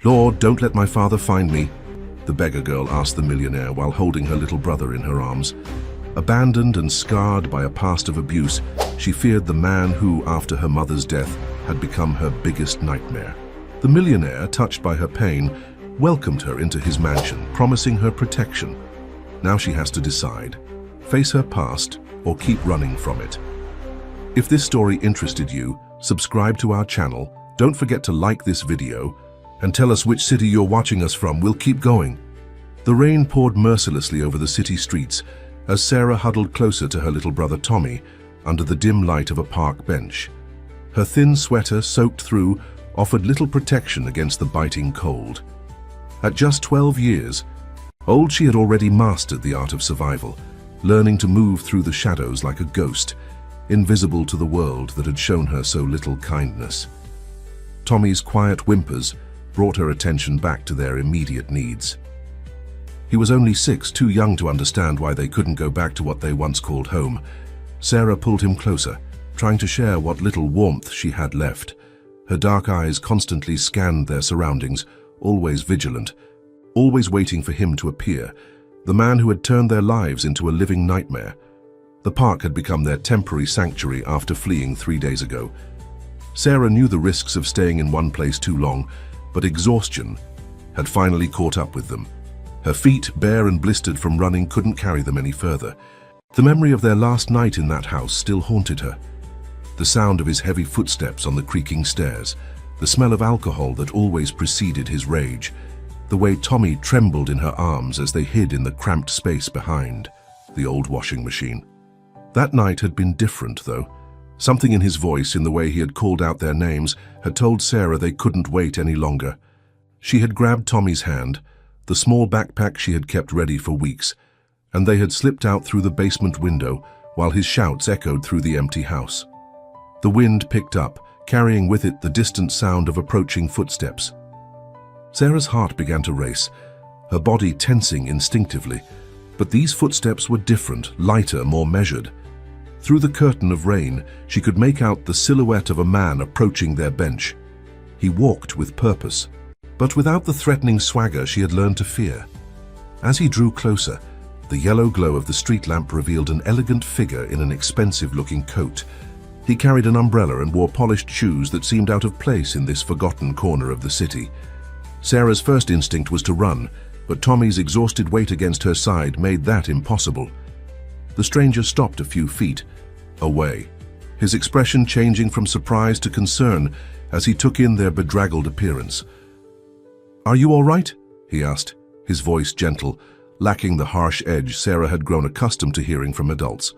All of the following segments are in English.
"Lord, don't let my father find me," the beggar girl asked the millionaire while holding her little brother in her arms. Abandoned and scarred by a past of abuse, she feared the man who, after her mother's death, had become her biggest nightmare. The millionaire, touched by her pain, welcomed her into his mansion, promising her protection. Now she has to decide: face her past or keep running from it. If this story interested you, subscribe to our channel, don't forget to like this video, and tell us which city you're watching us from. We'll keep going. The rain poured mercilessly over the city streets as Sarah huddled closer to her little brother Tommy under the dim light of a park bench. Her thin sweater, soaked through, offered little protection against the biting cold. At just 12 years old, she had already mastered the art of survival, learning to move through the shadows like a ghost, invisible to the world that had shown her so little kindness. Tommy's quiet whimpers brought her attention back to their immediate needs. He was only 6, too young to understand why they couldn't go back to what they once called home. Sarah pulled him closer, trying to share what little warmth she had left. Her dark eyes constantly scanned their surroundings, always vigilant, always waiting for him to appear, the man who had turned their lives into a living nightmare. The park had become their temporary sanctuary after fleeing 3 days ago. Sarah knew the risks of staying in one place too long, but exhaustion had finally caught up with them. Her feet, bare and blistered from running, couldn't carry them any further. The memory of their last night in that house still haunted her. The sound of his heavy footsteps on the creaking stairs, the smell of alcohol that always preceded his rage, the way Tommy trembled in her arms as they hid in the cramped space behind the old washing machine. That night had been different, though. Something in his voice, in the way he had called out their names, had told Sarah they couldn't wait any longer. She had grabbed Tommy's hand, the small backpack she had kept ready for weeks, and they had slipped out through the basement window while his shouts echoed through the empty house. The wind picked up, carrying with it the distant sound of approaching footsteps. Sarah's heart began to race, her body tensing instinctively, but these footsteps were different, lighter, more measured. Through the curtain of rain, she could make out the silhouette of a man approaching their bench. He walked with purpose, but without the threatening swagger she had learned to fear. As he drew closer, the yellow glow of the street lamp revealed an elegant figure in an expensive-looking coat. He carried an umbrella and wore polished shoes that seemed out of place in this forgotten corner of the city. Sarah's first instinct was to run, but Tommy's exhausted weight against her side made that impossible. The stranger stopped a few feet away, his expression changing from surprise to concern as he took in their bedraggled appearance. "Are you all right?" he asked, his voice gentle, lacking the harsh edge Sarah had grown accustomed to hearing from adults.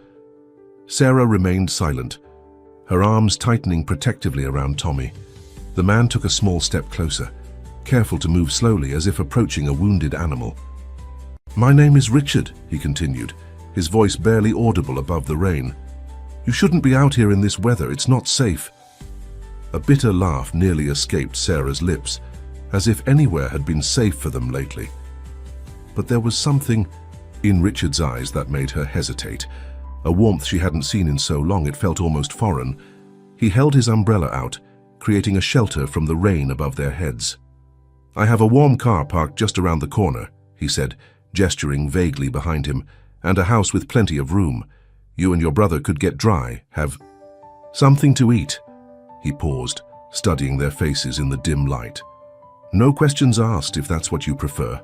Sarah remained silent, her arms tightening protectively around Tommy. The man took a small step closer, careful to move slowly as if approaching a wounded animal. "My name is Richard," he continued, his voice barely audible above the rain. "You shouldn't be out here in this weather, it's not safe." A bitter laugh nearly escaped Sarah's lips, as if anywhere had been safe for them lately. But there was something in Richard's eyes that made her hesitate, a warmth she hadn't seen in so long it felt almost foreign. He held his umbrella out, creating a shelter from the rain above their heads. "I have a warm car parked just around the corner," he said, gesturing vaguely behind him, "and a house with plenty of room. You and your brother could get dry, have something to eat." He paused, studying their faces in the dim light. "No questions asked if that's what you prefer."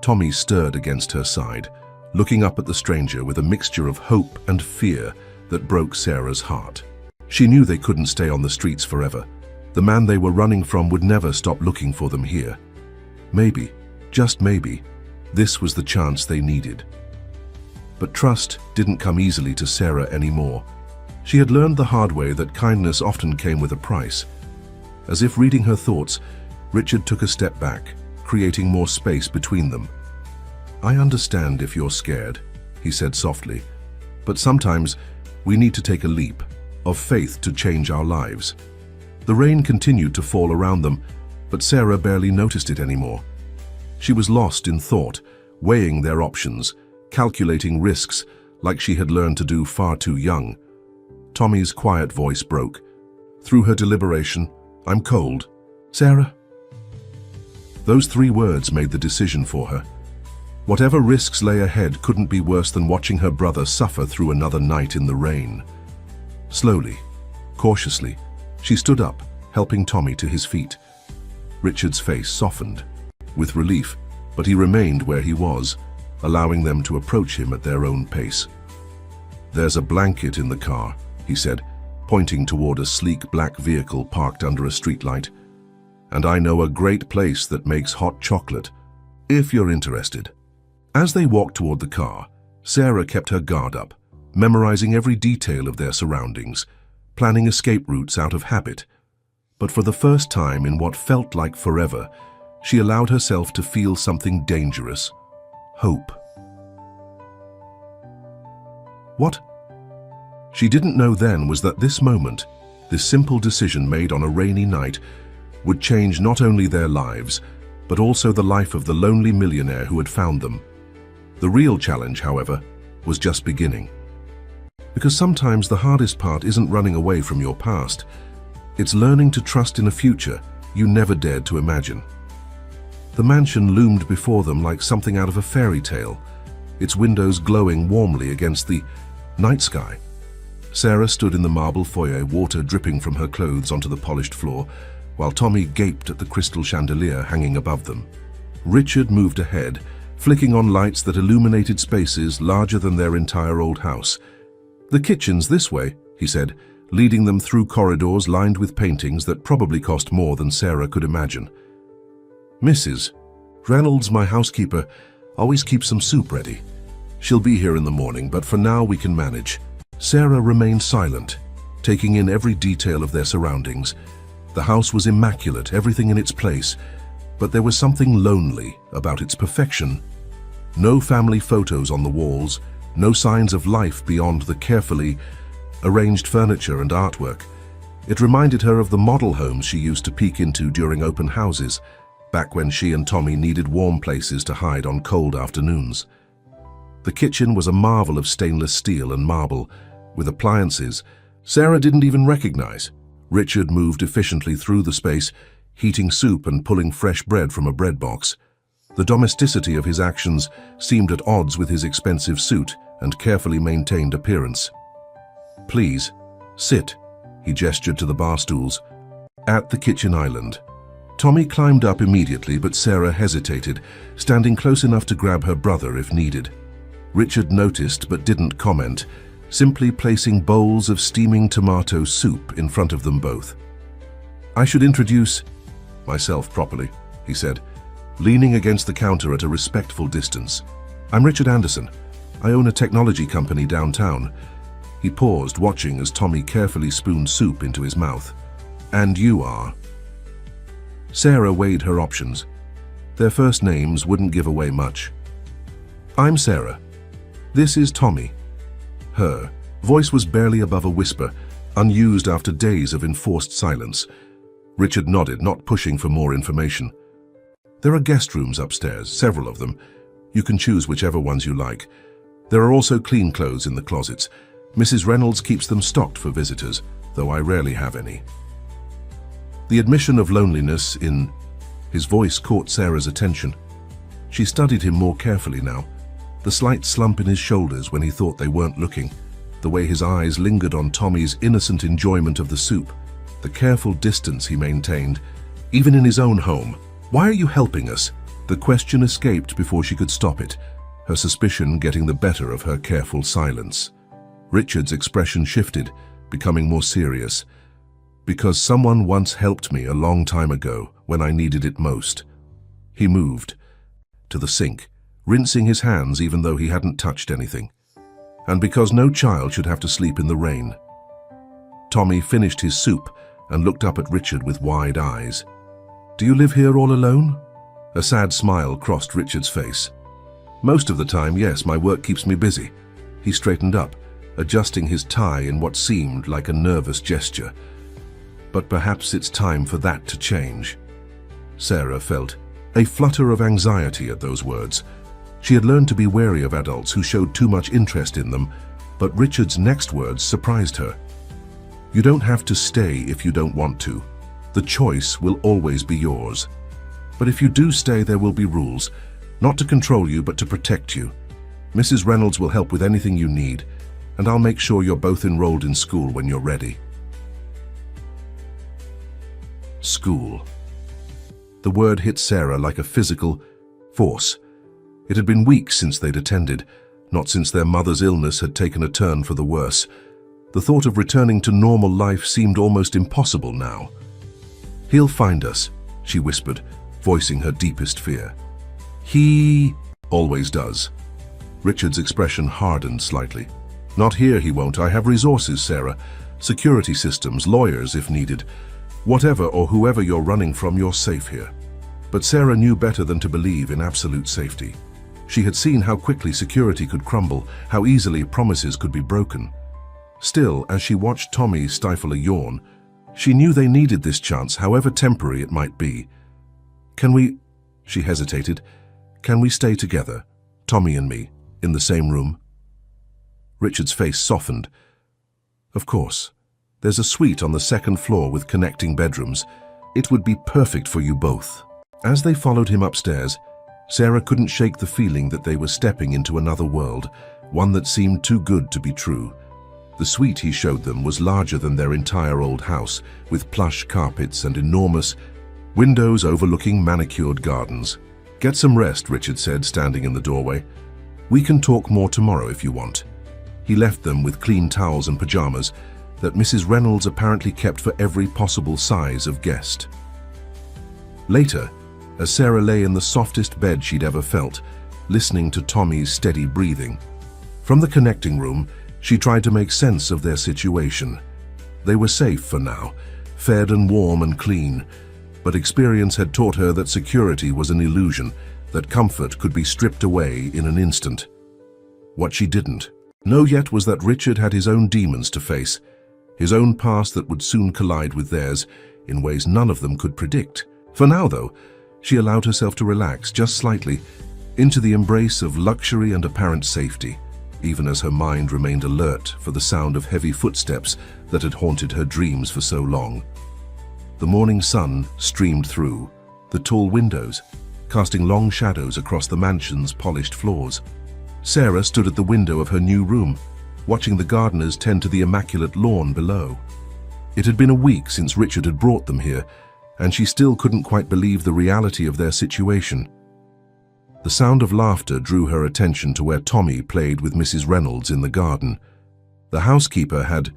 Tommy stirred against her side, looking up at the stranger with a mixture of hope and fear that broke Sarah's heart. She knew they couldn't stay on the streets forever. The man they were running from would never stop looking for them here. Maybe, just maybe, this was the chance they needed. But trust didn't come easily to Sarah anymore. She had learned the hard way that kindness often came with a price. As if reading her thoughts, Richard took a step back, creating more space between them. "I understand if you're scared," he said softly, "but sometimes we need to take a leap of faith to change our lives." The rain continued to fall around them, but Sarah barely noticed it anymore. She was lost in thought, weighing their options, calculating risks like she had learned to do far too young. Tommy's quiet voice broke. Through her deliberation, "I'm cold." "Sarah?" Those 3 words made the decision for her. Whatever risks lay ahead couldn't be worse than watching her brother suffer through another night in the rain. Slowly, cautiously, she stood up, helping Tommy to his feet. Richard's face softened, with relief, but he remained where he was, allowing them to approach him at their own pace. "There's a blanket in the car," he said, pointing toward a sleek black vehicle parked under a streetlight. "And I know a great place that makes hot chocolate, if you're interested." As they walked toward the car, Sarah kept her guard up, memorizing every detail of their surroundings, planning escape routes out of habit. But for the first time in what felt like forever, she allowed herself to feel something dangerous: hope. What she didn't know then was that this moment, this simple decision made on a rainy night, would change not only their lives, but also the life of the lonely millionaire who had found them. The real challenge, however, was just beginning. Because sometimes the hardest part isn't running away from your past. It's learning to trust in a future you never dared to imagine. The mansion loomed before them like something out of a fairy tale, its windows glowing warmly against the night sky. Sarah stood in the marble foyer, water dripping from her clothes onto the polished floor, while Tommy gaped at the crystal chandelier hanging above them. Richard moved ahead, flicking on lights that illuminated spaces larger than their entire old house. "The kitchen's this way," he said, leading them through corridors lined with paintings that probably cost more than Sarah could imagine. "Mrs. Reynolds, my housekeeper, always keeps some soup ready. She'll be here in the morning, but for now we can manage." Sarah remained silent, taking in every detail of their surroundings. The house was immaculate, everything in its place, but there was something lonely about its perfection. No family photos on the walls, no signs of life beyond the carefully arranged furniture and artwork. It reminded her of the model homes she used to peek into during open houses, back when she and Tommy needed warm places to hide on cold afternoons. The kitchen was a marvel of stainless steel and marble, with appliances Sarah didn't even recognize. Richard moved efficiently through the space, heating soup and pulling fresh bread from a bread box. The domesticity of his actions seemed at odds with his expensive suit and carefully maintained appearance. "Please, sit," he gestured to the bar stools at the kitchen island. Tommy climbed up immediately, but Sarah hesitated, standing close enough to grab her brother if needed. Richard noticed but didn't comment, simply placing bowls of steaming tomato soup in front of them both. "I should introduce myself properly," he said, leaning against the counter at a respectful distance. "I'm Richard Anderson. I own a technology company downtown." He paused, watching as Tommy carefully spooned soup into his mouth. "And you are?" Sarah weighed her options. Their first names wouldn't give away much. "I'm Sarah. This is Tommy." Her voice was barely above a whisper, unused after days of enforced silence. Richard nodded, not pushing for more information. "There are guest rooms upstairs, several of them. You can choose whichever ones you like. There are also clean clothes in the closets. Mrs. Reynolds keeps them stocked for visitors, though I rarely have any." The admission of loneliness in his voice caught Sarah's attention. She studied him more carefully now. The slight slump in his shoulders when he thought they weren't looking, the way his eyes lingered on Tommy's innocent enjoyment of the soup, the careful distance he maintained, even in his own home. "Why are you helping us?" The question escaped before she could stop it, her suspicion getting the better of her careful silence. Richard's expression shifted, becoming more serious. "Because someone once helped me a long time ago when I needed it most." He moved to the sink, rinsing his hands even though he hadn't touched anything. "And because no child should have to sleep in the rain." Tommy finished his soup and looked up at Richard with wide eyes. "Do you live here all alone?" A sad smile crossed Richard's face. "Most of the time, yes, my work keeps me busy." He straightened up, adjusting his tie in what seemed like a nervous gesture. "But perhaps it's time for that to change." Sarah felt a flutter of anxiety at those words. She had learned to be wary of adults who showed too much interest in them, but Richard's next words surprised her. "You don't have to stay if you don't want to. The choice will always be yours." But if you do stay, there will be rules. Not to control you, but to protect you. Mrs. Reynolds will help with anything you need, and I'll make sure you're both enrolled in school when you're ready. School. The word hit Sarah like a physical force. It had been weeks since they'd attended, not since their mother's illness had taken a turn for the worse. The thought of returning to normal life seemed almost impossible now. "He'll find us," she whispered, voicing her deepest fear. "He always does." Richard's expression hardened slightly. "Not here, he won't. I have resources, Sarah. Security systems, lawyers if needed. Whatever or whoever you're running from, you're safe here." But Sarah knew better than to believe in absolute safety. She had seen how quickly security could crumble, how easily promises could be broken. Still, as she watched Tommy stifle a yawn, she knew they needed this chance, however temporary it might be. "Can we," she hesitated, "can we stay together, Tommy and me, in the same room?" Richard's face softened. "Of course. There's a suite on the second floor with connecting bedrooms. It would be perfect for you both." As they followed him upstairs, Sarah couldn't shake the feeling that they were stepping into another world, one that seemed too good to be true. The suite he showed them was larger than their entire old house, with plush carpets and enormous windows overlooking manicured gardens. "Get some rest," Richard said, standing in the doorway. "We can talk more tomorrow if you want." He left them with clean towels and pajamas that Mrs. Reynolds apparently kept for every possible size of guest. Later, as Sarah lay in the softest bed she'd ever felt, listening to Tommy's steady breathing, from the connecting room, she tried to make sense of their situation. They were safe for now, fed and warm and clean, but experience had taught her that security was an illusion, that comfort could be stripped away in an instant. What she didn't know yet was that Richard had his own demons to face, his own past that would soon collide with theirs in ways none of them could predict. For now, though, she allowed herself to relax just slightly into the embrace of luxury and apparent safety, even as her mind remained alert for the sound of heavy footsteps that had haunted her dreams for so long. The morning sun streamed through the tall windows, casting long shadows across the mansion's polished floors. Sarah stood at the window of her new room, watching the gardeners tend to the immaculate lawn below. It had been a week since Richard had brought them here, and she still couldn't quite believe the reality of their situation. The sound of laughter drew her attention to where Tommy played with Mrs. Reynolds in the garden. The housekeeper had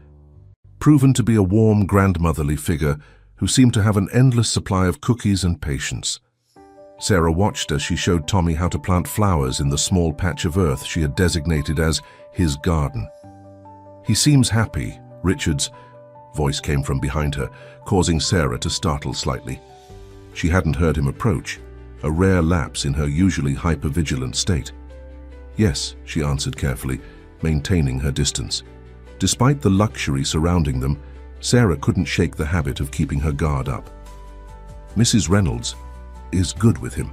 proven to be a warm, grandmotherly figure who seemed to have an endless supply of cookies and patience. Sarah watched as she showed Tommy how to plant flowers in the small patch of earth she had designated as his garden. "He seems happy," Richard's voice came from behind her, causing Sarah to startle slightly. She hadn't heard him approach, a rare lapse in her usually hyper-vigilant state. "Yes," she answered carefully, maintaining her distance. Despite the luxury surrounding them, Sarah couldn't shake the habit of keeping her guard up. "Mrs. Reynolds is good with him."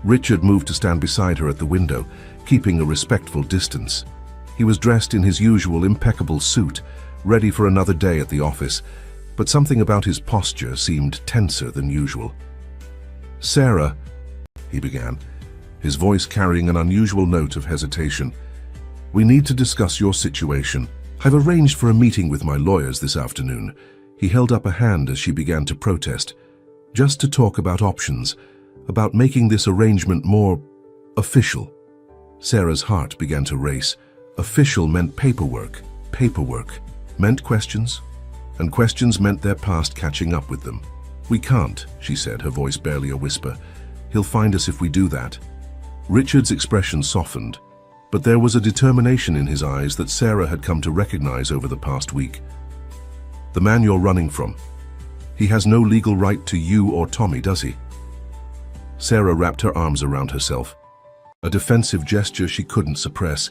Richard moved to stand beside her at the window, keeping a respectful distance. He was dressed in his usual impeccable suit, ready for another day at the office, but something about his posture seemed tenser than usual. "Sarah," he began, his voice carrying an unusual note of hesitation, "we need to discuss your situation. I've arranged for a meeting with my lawyers this afternoon." He held up a hand as she began to protest. "Just to talk about options, about making this arrangement more official." Sarah's heart began to race. Official meant paperwork. Paperwork meant questions, and questions meant their past catching up with them. "We can't," she said, her voice barely a whisper. "He'll find us if we do that." Richard's expression softened, but there was a determination in his eyes that Sarah had come to recognize over the past week. "The man you're running from, he has no legal right to you or Tommy, does he?" Sarah wrapped her arms around herself, a defensive gesture she couldn't suppress.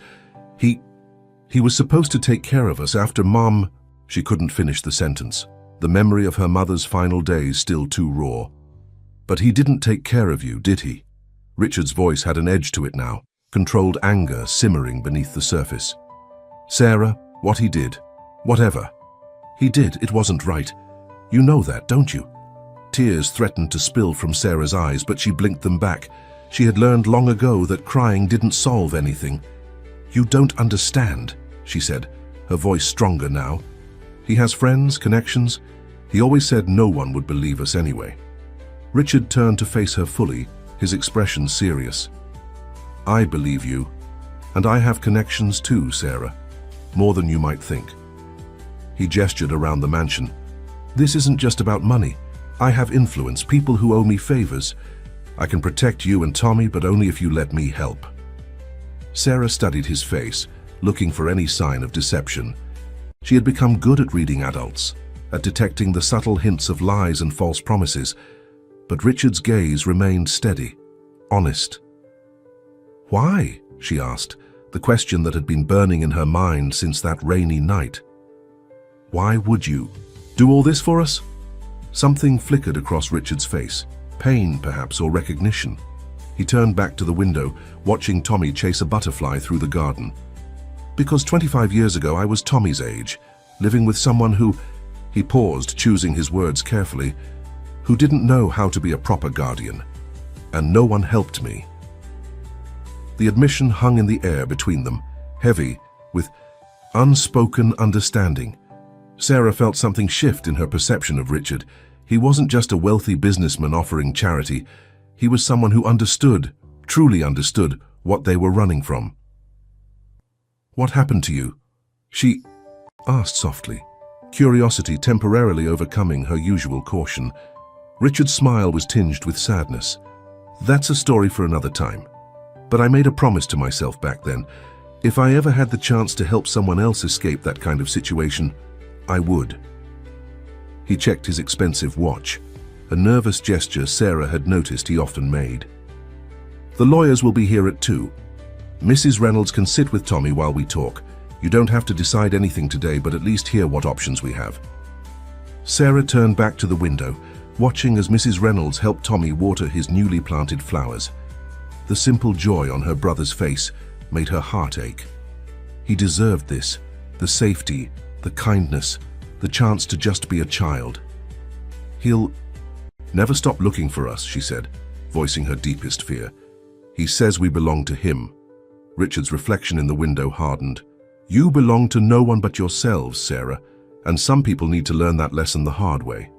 He was supposed to take care of us after Mom." She couldn't finish the sentence, the memory of her mother's final days still too raw. "But he didn't take care of you, did he?" Richard's voice had an edge to it now, controlled anger simmering beneath the surface. "Sarah, what he did, whatever he did, it wasn't right. You know that, don't you? Tears threatened to spill from Sarah's eyes, but she blinked them back. She had learned long ago that crying didn't solve anything. "You don't understand," she said, her voice stronger now. "He has friends, connections. He always said no one would believe us anyway." Richard turned to face her fully, his expression serious. "I believe you, and I have connections too, Sarah. More than you might think." He gestured around the mansion. "This isn't just about money. I have influence, people who owe me favors. I can protect you and Tommy, but only if you let me help." Sarah studied his face, looking for any sign of deception. She had become good at reading adults, at detecting the subtle hints of lies and false promises, but Richard's gaze remained steady, honest. "Why?" she asked, the question that had been burning in her mind since that rainy night. "Why would you do all this for us?" Something flickered across Richard's face, pain perhaps, or recognition. He turned back to the window, watching Tommy chase a butterfly through the garden. "Because 25 years ago I was Tommy's age, living with someone who," he paused, choosing his words carefully, "who didn't know how to be a proper guardian. And no one helped me." The admission hung in the air between them, heavy, with unspoken understanding. Sarah felt something shift in her perception of Richard. He wasn't just a wealthy businessman offering charity. He was someone who understood, truly understood, what they were running from. "What happened to you?" she asked softly, curiosity temporarily overcoming her usual caution. Richard's smile was tinged with sadness. "That's a story for another time. But I made a promise to myself back then. If I ever had the chance to help someone else escape that kind of situation, I would." He checked his expensive watch, a nervous gesture Sarah had noticed he often made. "The lawyers will be here at 2. Mrs. Reynolds can sit with Tommy while we talk. You don't have to decide anything today, but at least hear what options we have." Sarah turned back to the window, watching as Mrs. Reynolds helped Tommy water his newly planted flowers. The simple joy on her brother's face made her heart ache. He deserved this, the safety, the kindness, the chance to just be a child. "He'll never stop looking for us," she said, voicing her deepest fear. "He says we belong to him." Richard's reflection in the window hardened. "You belong to no one but yourselves, Sarah, and some people need to learn that lesson the hard way."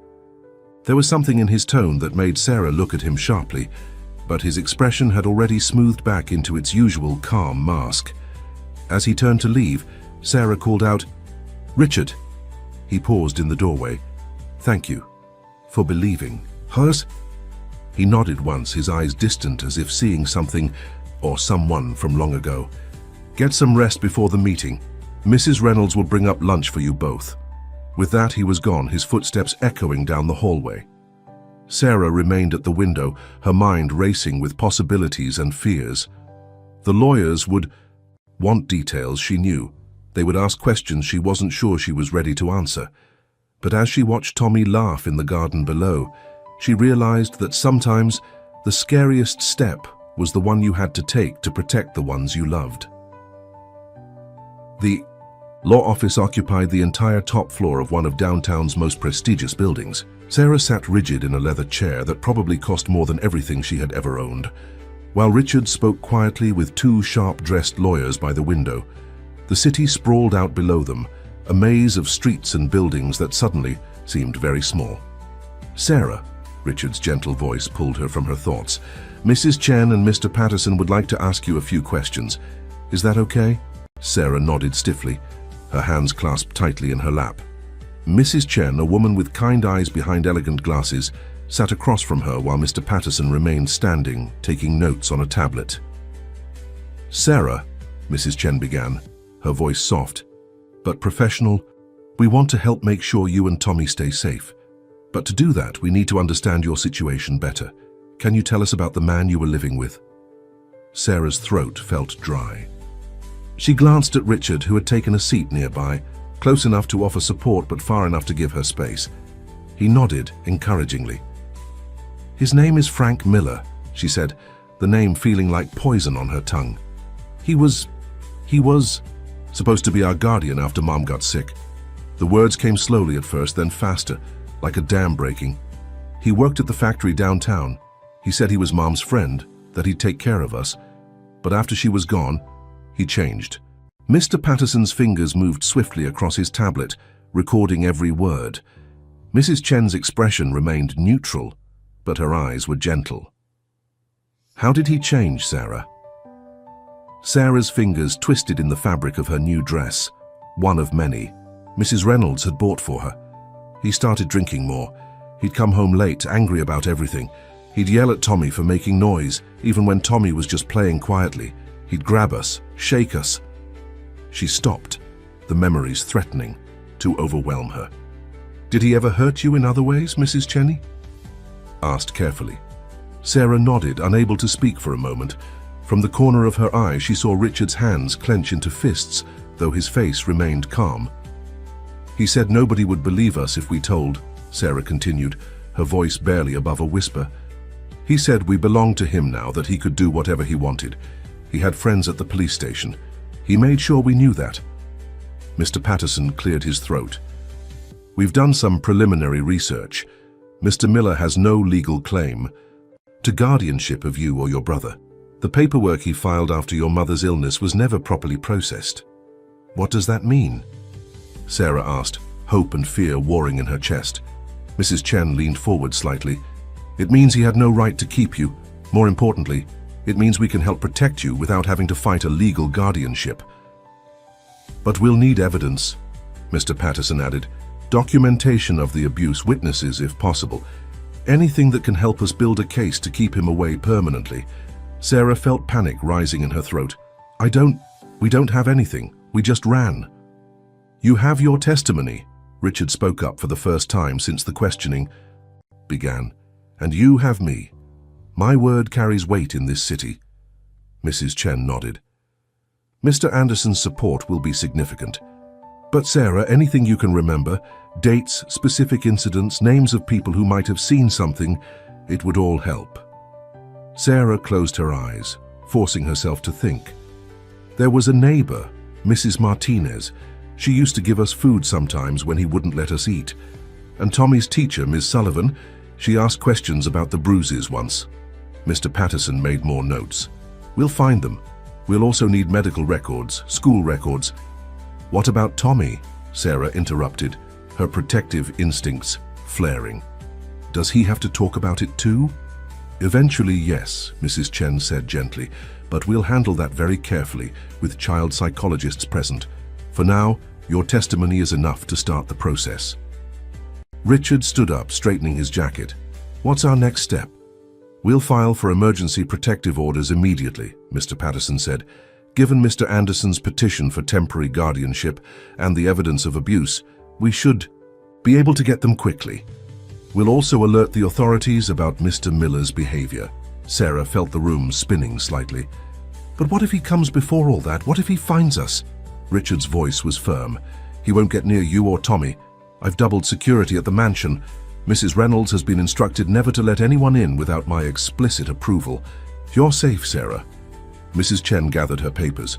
There was something in his tone that made Sarah look at him sharply, but his expression had already smoothed back into its usual calm mask. As he turned to leave, Sarah called out, "Richard." He paused in the doorway. "Thank you for believing us." He nodded once, his eyes distant as if seeing something or someone from long ago. "Get some rest before the meeting. Mrs. Reynolds will bring up lunch for you both." With that, he was gone, his footsteps echoing down the hallway. Sarah remained at the window, her mind racing with possibilities and fears. The lawyers would want details, she knew. They would ask questions she wasn't sure she was ready to answer. But as she watched Tommy laugh in the garden below, she realized that sometimes the scariest step was the one you had to take to protect the ones you loved. The law office occupied the entire top floor of one of downtown's most prestigious buildings. Sarah sat rigid in a leather chair that probably cost more than everything she had ever owned, while Richard spoke quietly with 2 sharp-dressed lawyers by the window. The city sprawled out below them, a maze of streets and buildings that suddenly seemed very small. "Sarah," Richard's gentle voice pulled her from her thoughts, "Mrs. Chen and Mr. Patterson would like to ask you a few questions. Is that okay?" Sarah nodded stiffly, her hands clasped tightly in her lap. Mrs. Chen, a woman with kind eyes behind elegant glasses, sat across from her while Mr. Patterson remained standing, taking notes on a tablet. "Sarah," Mrs. Chen began, her voice soft, but professional, "we want to help make sure you and Tommy stay safe. But to do that, we need to understand your situation better. Can you tell us about the man you were living with?" Sarah's throat felt dry. She glanced at Richard, who had taken a seat nearby, close enough to offer support but far enough to give her space. He nodded encouragingly. "His name is Frank Miller," she said, the name feeling like poison on her tongue. He was supposed to be our guardian after Mom got sick." The words came slowly at first, then faster, like a dam breaking. He worked at the factory downtown. He said he was Mom's friend, that he'd take care of us. But after she was gone, he changed. Mr. Patterson's fingers moved swiftly across his tablet, recording every word. Mrs. Chen's expression remained neutral, but her eyes were gentle. How did he change, Sarah? Sarah's fingers twisted in the fabric of her new dress, one of many Mrs. Reynolds had bought for her. He started drinking more. He'd come home late, angry about everything. He'd yell at Tommy for making noise, even when Tommy was just playing quietly. He'd grab us, shake us. She stopped, the memories threatening to overwhelm her. Did he ever hurt you in other ways, Mrs. Cheney? Asked carefully. Sarah nodded, unable to speak for a moment. From the corner of her eye, she saw Richard's hands clench into fists, though his face remained calm. He said nobody would believe us if we told, Sarah continued, her voice barely above a whisper. He said we belonged to him now, that he could do whatever he wanted. He had friends at the police station. He made sure we knew that. Mr. Patterson cleared his throat. We've done some preliminary research. Mr. Miller has no legal claim to guardianship of you or your brother. The paperwork he filed after your mother's illness was never properly processed. What does that mean? Sarah asked, hope and fear warring in her chest. Mrs. Chen leaned forward slightly. It means he had no right to keep you. More importantly, it means we can help protect you without having to fight a legal guardianship. But we'll need evidence, Mr. Patterson added. Documentation of the abuse, witnesses if possible. Anything that can help us build a case to keep him away permanently. Sarah felt panic rising in her throat. We don't have anything. We just ran. You have your testimony, Richard spoke up for the first time since the questioning began. And you have me. My word carries weight in this city. Mrs. Chen nodded. Mr. Anderson's support will be significant. But Sarah, anything you can remember, dates, specific incidents, names of people who might have seen something, it would all help. Sarah closed her eyes, forcing herself to think. There was a neighbor, Mrs. Martinez. She used to give us food sometimes when he wouldn't let us eat. And Tommy's teacher, Miss Sullivan, she asked questions about the bruises once. Mr. Patterson made more notes. We'll find them. We'll also need medical records, school records. What about Tommy? Sarah interrupted, her protective instincts flaring. Does he have to talk about it too? Eventually, yes, Mrs. Chen said gently, but we'll handle that very carefully with child psychologists present. For now, your testimony is enough to start the process. Richard stood up, straightening his jacket. What's our next step? We'll file for emergency protective orders immediately, Mr. Patterson said. Given Mr. Anderson's petition for temporary guardianship and the evidence of abuse, we should be able to get them quickly. We'll also alert the authorities about Mr. Miller's behavior. Sarah felt the room spinning slightly. But what if he comes before all that? What if he finds us? Richard's voice was firm. He won't get near you or Tommy. I've doubled security at the mansion. Mrs. Reynolds has been instructed never to let anyone in without my explicit approval. You're safe, Sarah. Mrs. Chen gathered her papers.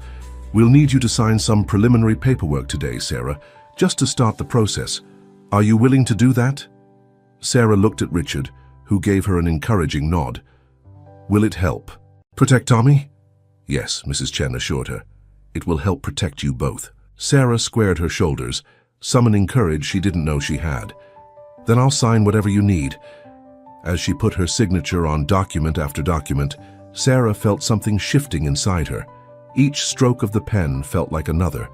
We'll need you to sign some preliminary paperwork today, Sarah, just to start the process. Are you willing to do that? Sarah looked at Richard, who gave her an encouraging nod. Will it help protect Tommy? Yes, Mrs. Chen assured her. It will help protect you both. Sarah squared her shoulders, summoning courage she didn't know she had. Then I'll sign whatever you need. As she put her signature on document after document, Sarah felt something shifting inside her. Each stroke of the pen felt like another,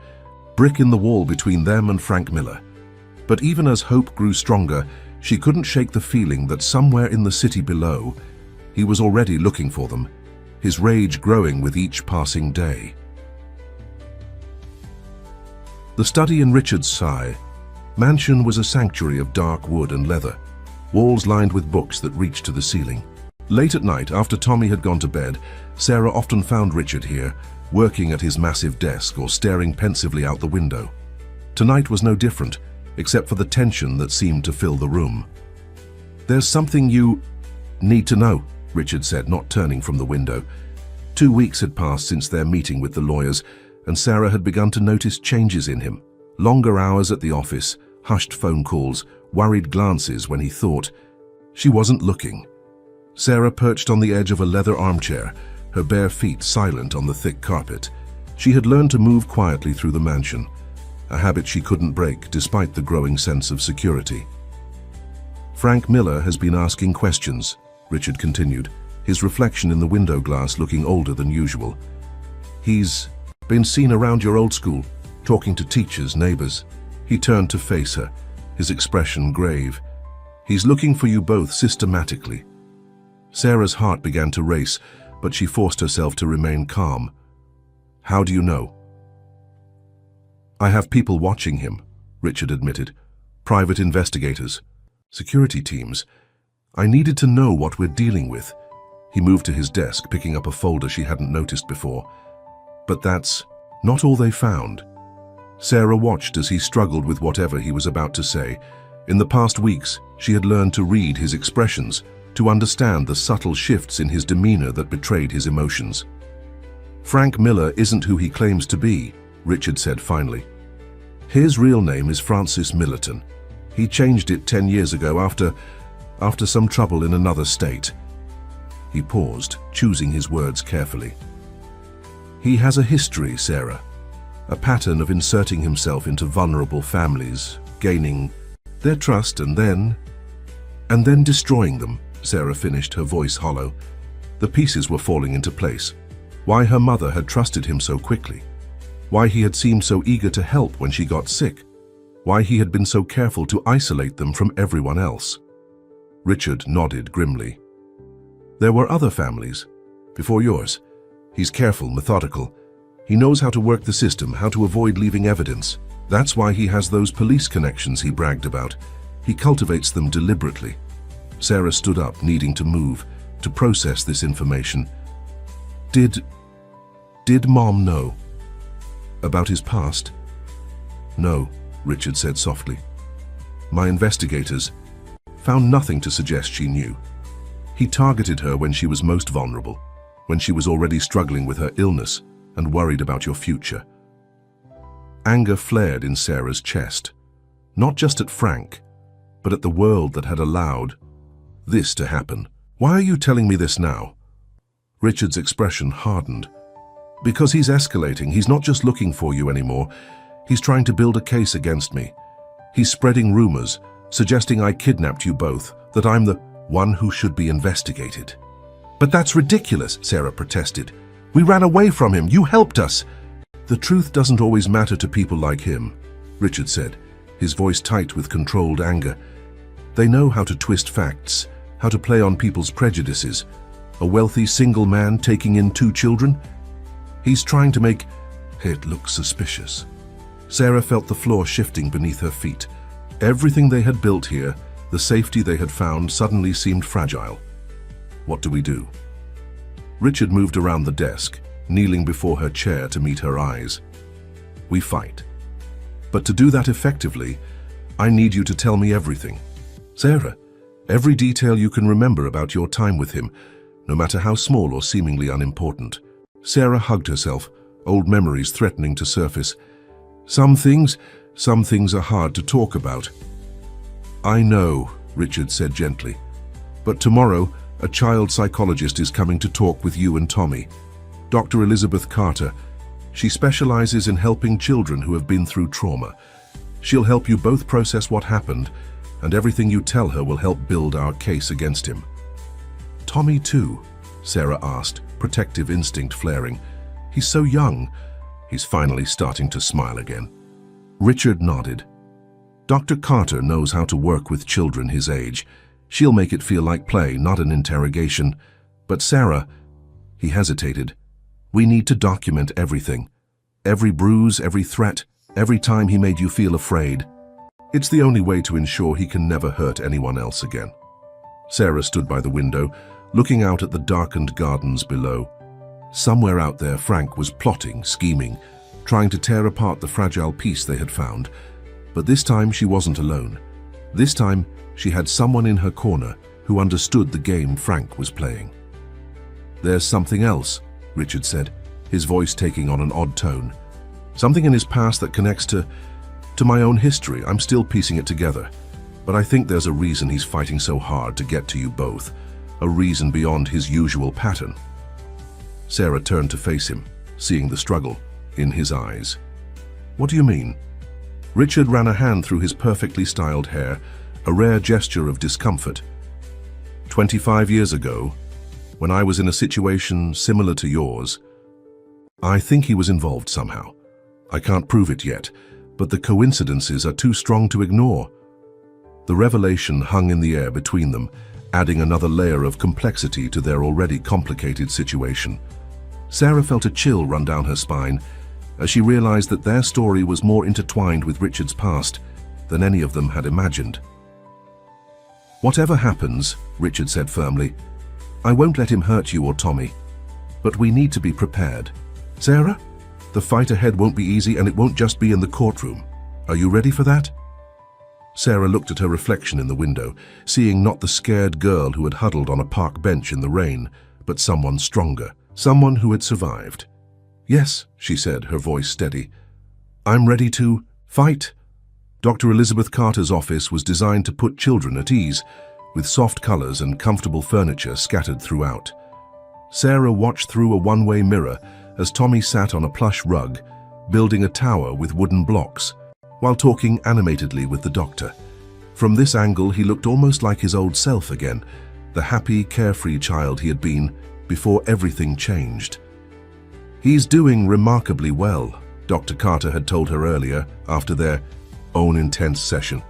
brick in the wall between them and Frank Miller. But even as hope grew stronger, she couldn't shake the feeling that somewhere in the city below, he was already looking for them, his rage growing with each passing day. The study in Richard's sigh. Mansion was a sanctuary of dark wood and leather, walls lined with books that reached to the ceiling. Late at night, after Tommy had gone to bed, Sarah often found Richard here, working at his massive desk or staring pensively out the window. Tonight was no different, except for the tension that seemed to fill the room. There's something you need to know, Richard said, not turning from the window. 2 weeks had passed since their meeting with the lawyers, and Sarah had begun to notice changes in him. Longer hours at the office, hushed phone calls, worried glances when he thought. She wasn't looking. Sarah perched on the edge of a leather armchair, her bare feet silent on the thick carpet. She had learned to move quietly through the mansion, a habit she couldn't break despite the growing sense of security. "Frank Miller has been asking questions," Richard continued, his reflection in the window glass looking older than usual. "He's been seen around your old school, talking to teachers, neighbors." He turned to face her, his expression grave. "He's looking for you both systematically." Sarah's heart began to race, but she forced herself to remain calm. "How do you know?" "I have people watching him," Richard admitted. "Private investigators, security teams. I needed to know what we're dealing with." He moved to his desk, picking up a folder she hadn't noticed before. "But that's not all they found." Sarah watched as he struggled with whatever he was about to say. In the past weeks, she had learned to read his expressions, to understand the subtle shifts in his demeanor that betrayed his emotions. "Frank Miller isn't who he claims to be," Richard said finally. "His real name is Francis Millerton. He changed it 10 years ago after some trouble in another state." He paused, choosing his words carefully. "He has a history, Sarah. A pattern of inserting himself into vulnerable families, gaining their trust and then destroying them," Sarah finished, her voice hollow. The pieces were falling into place. Why her mother had trusted him so quickly. Why he had seemed so eager to help when she got sick. Why he had been so careful to isolate them from everyone else. Richard nodded grimly. "There were other families, before yours. He's careful, methodical. He knows how to work the system, how to avoid leaving evidence. That's why he has those police connections he bragged about. He cultivates them deliberately." Sarah stood up, needing to move, to process this information. Did Mom know about his past?" "No," Richard said softly. "My investigators found nothing to suggest she knew. He targeted her when she was most vulnerable, when she was already struggling with her illness and worried about your future." Anger flared in Sarah's chest, not just at Frank, but at the world that had allowed this to happen. "Why are you telling me this now?" Richard's expression hardened. "Because he's escalating. He's not just looking for you anymore. He's trying to build a case against me. He's spreading rumors, suggesting I kidnapped you both, that I'm the one who should be investigated." "But that's ridiculous," Sarah protested. "We ran away from him. You helped us." "The truth doesn't always matter to people like him," Richard said, his voice tight with controlled anger. "They know how to twist facts, how to play on people's prejudices. A wealthy single man taking in 2 children? He's trying to make it look suspicious." Sarah felt the floor shifting beneath her feet. Everything they had built here, the safety they had found, suddenly seemed fragile. "What do we do?" Richard moved around the desk, kneeling before her chair to meet her eyes. "We fight. But to do that effectively, I need you to tell me everything. Sarah, every detail you can remember about your time with him, no matter how small or seemingly unimportant." Sarah hugged herself, old memories threatening to surface. Some things are hard to talk about." "I know," Richard said gently. "But tomorrow, a child psychologist is coming to talk with you and Tommy. Dr. Elizabeth Carter. She specializes in helping children who have been through trauma. She'll help you both process what happened, and everything you tell her will help build our case against him." "Tommy too?" Sarah asked, protective instinct flaring. "He's so young." He's finally starting to smile again. Richard nodded. "Dr. Carter knows how to work with children his age. She'll make it feel like play, not an interrogation. But Sarah," he hesitated, "we need to document everything. Every bruise, every threat, every time he made you feel afraid. It's the only way to ensure he can never hurt anyone else again." Sarah stood by the window, looking out at the darkened gardens below. Somewhere out there, Frank was plotting, scheming, trying to tear apart the fragile piece they had found. But this time she wasn't alone. This time she had someone in her corner who understood the game Frank was playing. "There's something else," Richard said, his voice taking on an odd tone. "Something in his past that connects to my own history. I'm still piecing it together. but I think there's a reason he's fighting so hard to get to you both, a reason beyond his usual pattern. Sarah turned to face him, seeing the struggle in his eyes. What do you mean? Richard ran a hand through his perfectly styled hair, a rare gesture of discomfort. 25 years ago, when I was in a situation similar to yours, I think he was involved somehow. I can't prove it yet, but the coincidences are too strong to ignore. The revelation hung in the air between them, adding another layer of complexity to their already complicated situation. Sarah felt a chill run down her spine as she realized that their story was more intertwined with Richard's past than any of them had imagined. Whatever happens, Richard said firmly, I won't let him hurt you or Tommy, but we need to be prepared. Sarah, the fight ahead won't be easy, and it won't just be in the courtroom. Are you ready for that? Sarah looked at her reflection in the window, seeing not the scared girl who had huddled on a park bench in the rain, but someone stronger, someone who had survived. Yes, she said, her voice steady. I'm ready to fight. Dr. Elizabeth Carter's office was designed to put children at ease, with soft colors and comfortable furniture scattered throughout. Sarah watched through a one-way mirror as Tommy sat on a plush rug, building a tower with wooden blocks, while talking animatedly with the doctor. From this angle, he looked almost like his old self again, the happy, carefree child he had been before everything changed. He's doing remarkably well, Dr. Carter had told her earlier after their own intense session.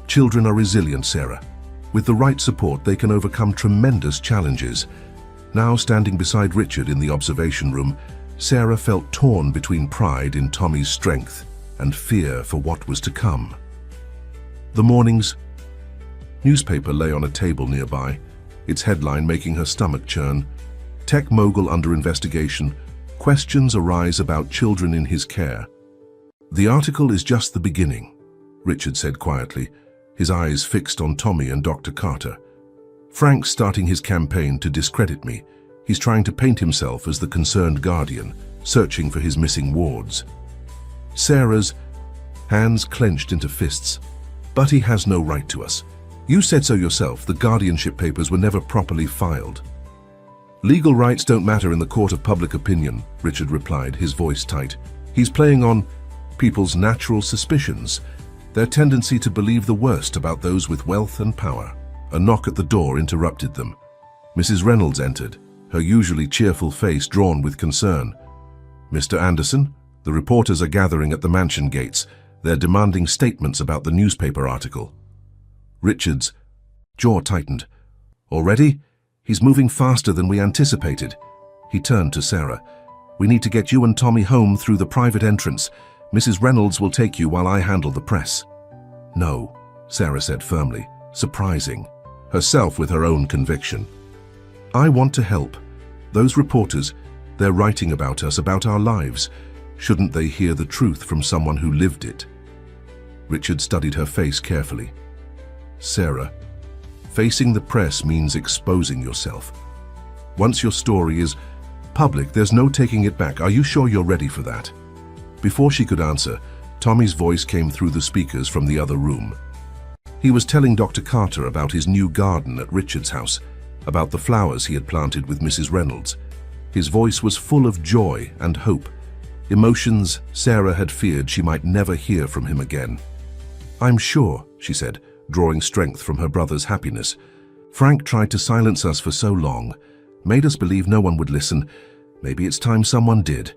Children are resilient, Sarah. With the right support, they can overcome tremendous challenges. Now standing beside Richard in the observation room, Sarah felt torn between pride in Tommy's strength and fear for what was to come. The morning's newspaper lay on a table nearby, its headline making her stomach churn. Tech mogul under investigation. Questions arise about children in his care. The article is just the beginning, Richard said quietly, his eyes fixed on Tommy and Dr. Carter. Frank's starting his campaign to discredit me. He's trying to paint himself as the concerned guardian, searching for his missing wards. Sarah's hands clenched into fists. But he has no right to us. You said so yourself, the guardianship papers were never properly filed. Legal rights don't matter in the court of public opinion, Richard replied, his voice tight. He's playing on people's natural suspicions, their tendency to believe the worst about those with wealth and power. A knock at the door interrupted them. Mrs. Reynolds entered, her usually cheerful face drawn with concern. Mr. Anderson, the reporters are gathering at the mansion gates. They're demanding statements about the newspaper article. Richard's jaw tightened. Already? He's moving faster than we anticipated. He turned to Sarah. We need to get you and Tommy home through the private entrance. Mrs. Reynolds will take you while I handle the press. No, Sarah said firmly, surprising herself with her own conviction. I want to help. Those reporters, they're writing about us, about our lives. Shouldn't they hear the truth from someone who lived it? Richard studied her face carefully. Sarah, facing the press means exposing yourself. Once your story is public, there's no taking it back. Are you sure you're ready for that? Before she could answer, Tommy's voice came through the speakers from the other room. He was telling Dr. Carter about his new garden at Richard's house, about the flowers he had planted with Mrs. Reynolds. His voice was full of joy and hope, emotions Sarah had feared she might never hear from him again. I'm sure, she said, drawing strength from her brother's happiness. Frank tried to silence us for so long, made us believe no one would listen. Maybe it's time someone did.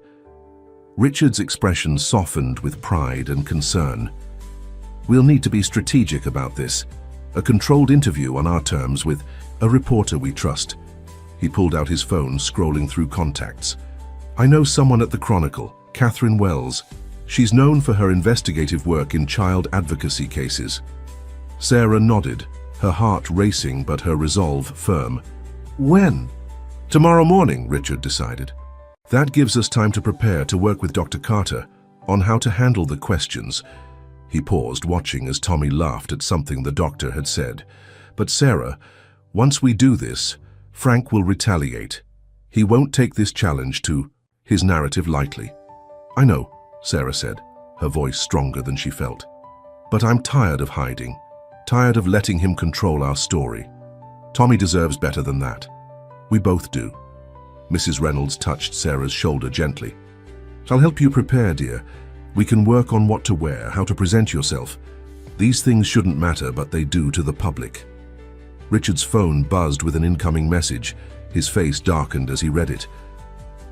Richard's expression softened with pride and concern. We'll need to be strategic about this. A controlled interview on our terms with a reporter we trust. He pulled out his phone, scrolling through contacts. I know someone at the Chronicle, Catherine Wells. She's known for her investigative work in child advocacy cases. Sarah nodded, her heart racing but her resolve firm. When? Tomorrow morning, Richard decided. That gives us time to prepare to work with Dr. Carter on how to handle the questions. He paused, watching as Tommy laughed at something the doctor had said. But Sarah, once we do this, Frank will retaliate. He won't take this challenge to his narrative lightly. I know, Sarah said, her voice stronger than she felt. But I'm tired of hiding. tired of letting him control our story. Tommy deserves better than that. We both do. Mrs. Reynolds touched Sarah's shoulder gently. I'll help you prepare, dear. We can work on what to wear, how to present yourself. These things shouldn't matter, but they do to the public. Richard's phone buzzed with an incoming message. His face darkened as he read it.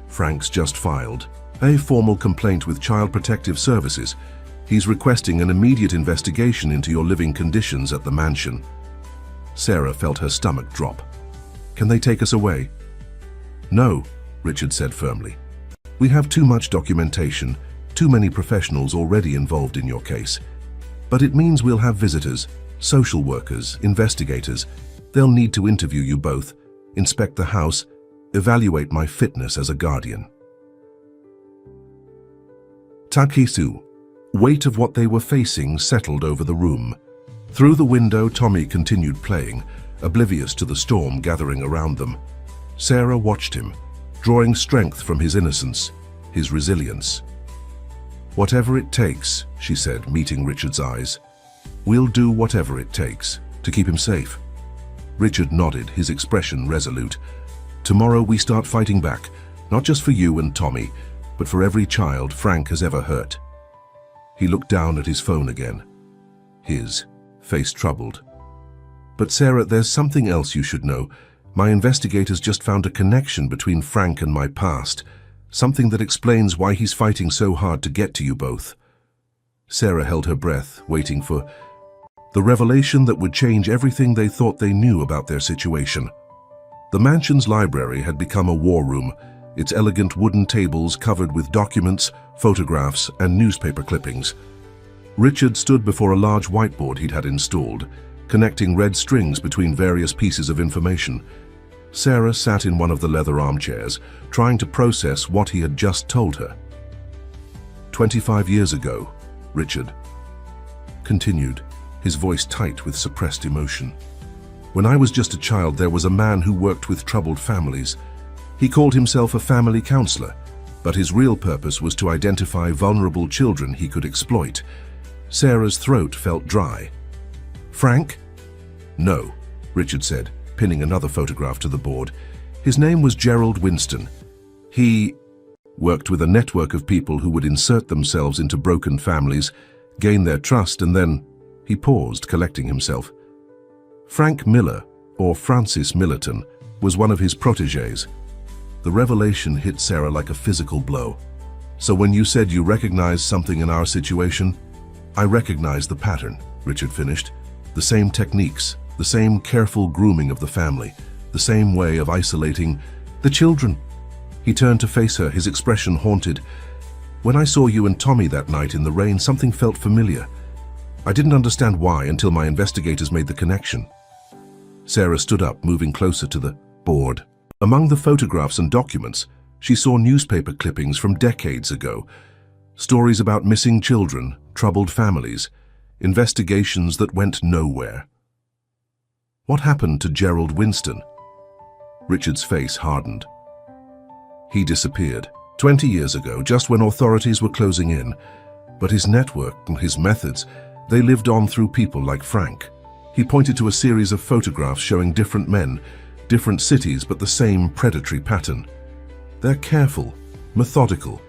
Frank's just filed a formal complaint with Child Protective Services. He's requesting an immediate investigation into your living conditions at the mansion. Sarah felt her stomach drop. Can they take us away? No, Richard said firmly. We have too much documentation, too many professionals already involved in your case. But it means we'll have visitors, social workers, investigators. They'll need to interview you both, inspect the house, evaluate my fitness as a guardian. Takisu. Weight of what they were facing settled over the room. Through the window, Tommy continued playing, oblivious to the storm gathering around them. Sarah watched him, drawing strength from his innocence, his resilience. Whatever it takes, she said, meeting Richard's eyes. We'll do whatever it takes to keep him safe. Richard nodded, his expression resolute. Tomorrow we start fighting back, not just for you and Tommy, but for every child Frank has ever hurt. He looked down at his phone again, his face troubled. But Sarah, there's something else you should know. My investigators just found a connection between Frank and my past, something that explains why he's fighting so hard to get to you both. Sarah held her breath, waiting for the revelation that would change everything they thought they knew about their situation. The mansion's library had become a war room, its elegant wooden tables covered with documents, photographs, and newspaper clippings. Richard stood before a large whiteboard he'd had installed, connecting red strings between various pieces of information. Sarah sat in one of the leather armchairs, trying to process what he had just told her. 25 years ago, Richard continued, his voice tight with suppressed emotion. When I was just a child, there was a man who worked with troubled families. He called himself a family counselor, but his real purpose was to identify vulnerable children he could exploit. Sarah's throat felt dry. Frank? No, Richard said, pinning another photograph to the board. His name was Gerald Winston. He worked with a network of people who would insert themselves into broken families, gain their trust, and then he paused, collecting himself. Frank Miller, or Francis Millerton, was one of his protégés. The revelation hit Sarah like a physical blow. So when you said you recognized something in our situation, I recognized the pattern, Richard finished. The same techniques, the same careful grooming of the family, the same way of isolating the children. He turned to face her, his expression haunted. When I saw you and Tommy that night in the rain, something felt familiar. I didn't understand why until my investigators made the connection. Sarah stood up, moving closer to the board. Among the photographs and documents, she saw newspaper clippings from decades ago. Stories about missing children, troubled families, investigations that went nowhere. What happened to Gerald Winston? Richard's face hardened. He disappeared 20 years ago, just when authorities were closing in. But his network and his methods, they lived on through people like Frank. He pointed to a series of photographs showing different men, different cities, but the same predatory pattern. They're careful, methodical.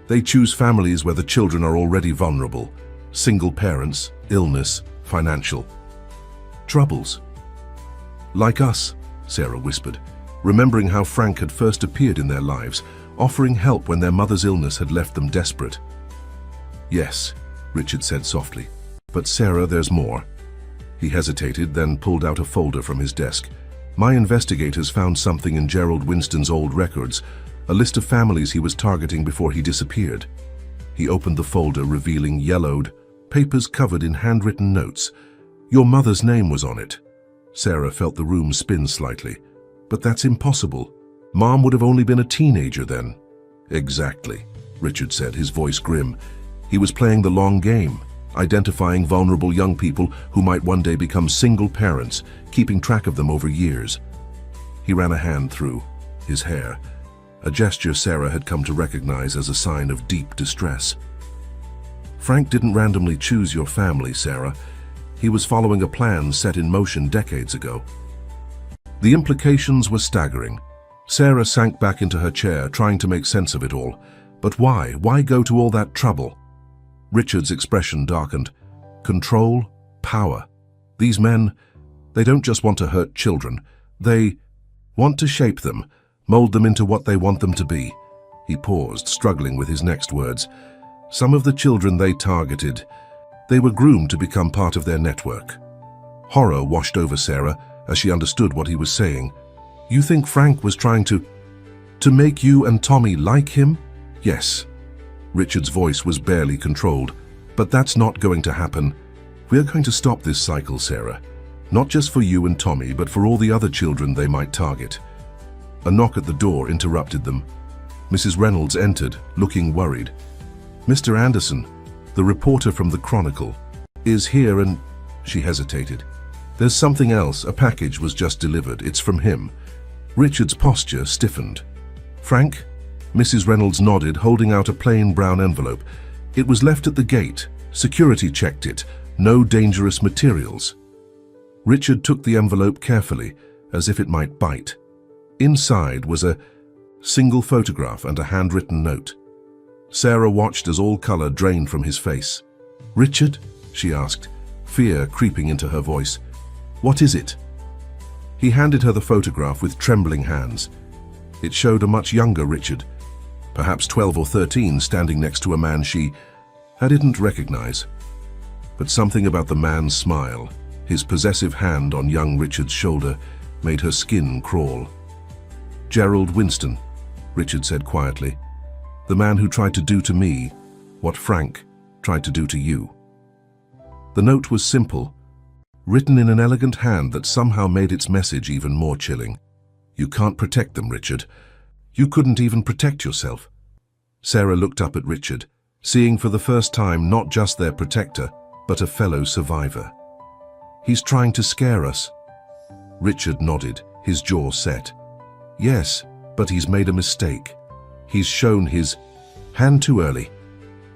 They choose families where the children are already vulnerable. Single parents, illness, financial troubles. Like us, Sarah whispered, remembering how Frank had first appeared in their lives, offering help when their mother's illness had left them desperate. Yes, Richard said softly. But Sarah, there's more. He hesitated, then pulled out a folder from his desk. My investigators found something in Gerald Winston's old records, a list of families he was targeting before he disappeared. He opened the folder, revealing yellowed, papers covered in handwritten notes. Your mother's name was on it. Sarah felt the room spin slightly. But that's impossible. Mom would have only been a teenager then. Exactly, Richard said, his voice grim. He was playing the long game, identifying vulnerable young people who might one day become single parents, keeping track of them over years. He ran a hand through his hair, a gesture Sarah had come to recognize as a sign of deep distress. Frank didn't randomly choose your family, Sarah. He was following a plan set in motion decades ago. The implications were staggering. Sarah sank back into her chair, trying to make sense of it all. But why? Why go to all that trouble? Richard's expression darkened. Control, power. These men, they don't just want to hurt children. They want to shape them, mold them into what they want them to be. He paused, struggling with his next words. Some of the children they targeted, they were groomed to become part of their network. Horror washed over Sarah as she understood what he was saying. You think Frank was trying to make you and Tommy like him? Yes. Richard's voice was barely controlled. But that's not going to happen. We're going to stop this cycle, Sarah. Not just for you and Tommy, but for all the other children they might target. A knock at the door interrupted them. Mrs. Reynolds entered, looking worried. Mr. Anderson, the reporter from the Chronicle, is here and... She hesitated. There's something else. A package was just delivered. It's from him. Richard's posture stiffened. Frank? Mrs. Reynolds nodded, holding out a plain brown envelope. It was left at the gate. Security checked it. No dangerous materials. Richard took the envelope carefully, as if it might bite. Inside was a single photograph and a handwritten note. Sarah watched as all color drained from his face. Richard? She asked, fear creeping into her voice. What is it? He handed her the photograph with trembling hands. It showed a much younger Richard, perhaps 12 or 13, standing next to a man she didn't recognize. But something about the man's smile, his possessive hand on young Richard's shoulder, made her skin crawl. Gerald Winston, Richard said quietly. The man who tried to do to me what Frank tried to do to you. The note was simple, written in an elegant hand that somehow made its message even more chilling. You can't protect them, Richard. You couldn't even protect yourself. Sarah looked up at Richard, seeing for the first time not just their protector, but a fellow survivor. He's trying to scare us. Richard nodded, his jaw set. Yes, but he's made a mistake. He's shown his hand too early.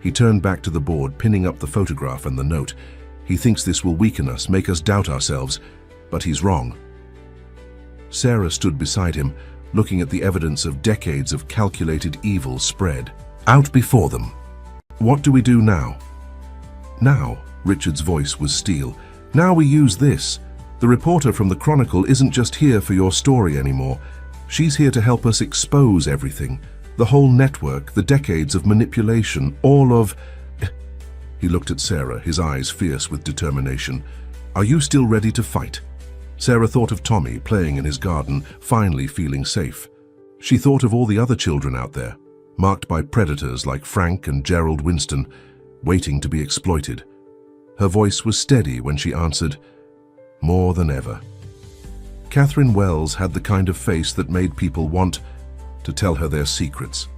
He turned back to the board, pinning up the photograph and the note. He thinks this will weaken us, make us doubt ourselves, but he's wrong. Sarah stood beside him, looking at the evidence of decades of calculated evil spread out before them. What do we do now? Now, Richard's voice was steel. Now we use this. The reporter from the Chronicle isn't just here for your story anymore. She's here to help us expose everything. The whole network, the decades of manipulation, all of... He looked at Sarah, his eyes fierce with determination. Are you still ready to fight? Sarah thought of Tommy playing in his garden, finally feeling safe. She thought of all the other children out there, marked by predators like Frank and Gerald Winston, waiting to be exploited. Her voice was steady when she answered, more than ever. Catherine Wells had the kind of face that made people want to tell her their secrets.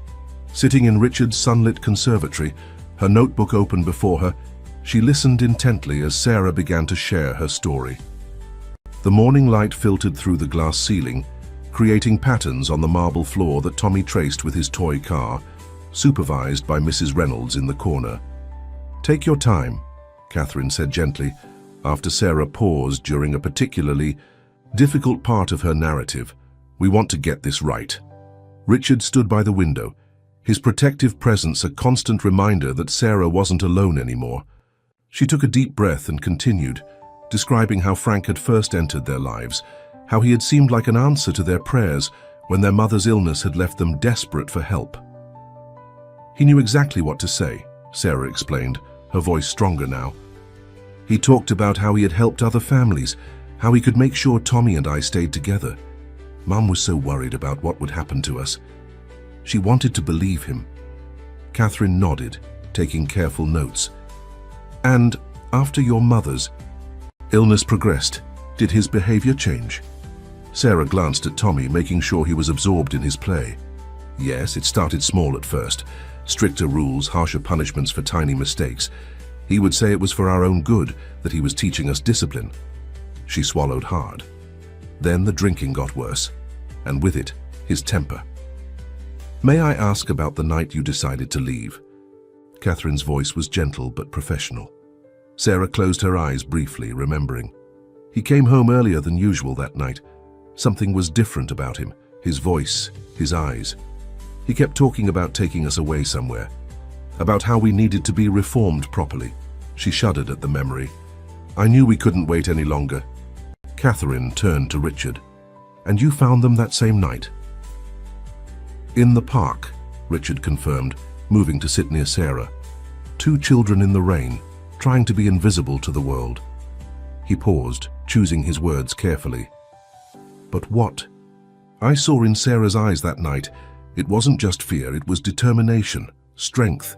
Sitting in Richard's sunlit conservatory, her notebook open before her, she listened intently as Sarah began to share her story. The morning light filtered through the glass ceiling, creating patterns on the marble floor that Tommy traced with his toy car, supervised by Mrs. Reynolds in the corner. Take your time, Catherine said gently, after Sarah paused during a particularly difficult part of her narrative. We want to get this right. Richard stood by the window, his protective presence a constant reminder that Sarah wasn't alone anymore. She took a deep breath and continued, describing how Frank had first entered their lives, how he had seemed like an answer to their prayers when their mother's illness had left them desperate for help. He knew exactly what to say, Sarah explained, her voice stronger now. He talked about how he had helped other families, how he could make sure Tommy and I stayed together. Mum was so worried about what would happen to us. She wanted to believe him. Catherine nodded, taking careful notes. And after your mother's illness progressed, did his behavior change? Sarah glanced at Tommy, making sure he was absorbed in his play. Yes, it started small at first. Stricter rules, harsher punishments for tiny mistakes. He would say it was for our own good, that he was teaching us discipline. She swallowed hard. Then the drinking got worse, and with it, his temper. May I ask about the night you decided to leave? Catherine's voice was gentle but professional. Sarah closed her eyes briefly, remembering. He came home earlier than usual that night. Something was different about him, his voice, his eyes. He kept talking about taking us away somewhere, about how we needed to be reformed properly. She shuddered at the memory. I knew we couldn't wait any longer. Catherine turned to Richard. And you found them that same night? In the park, Richard confirmed, moving to sit near Sarah. 2 children in the rain, trying to be invisible to the world. He paused, choosing his words carefully. But what? I saw in Sarah's eyes that night, it wasn't just fear, it was determination, strength.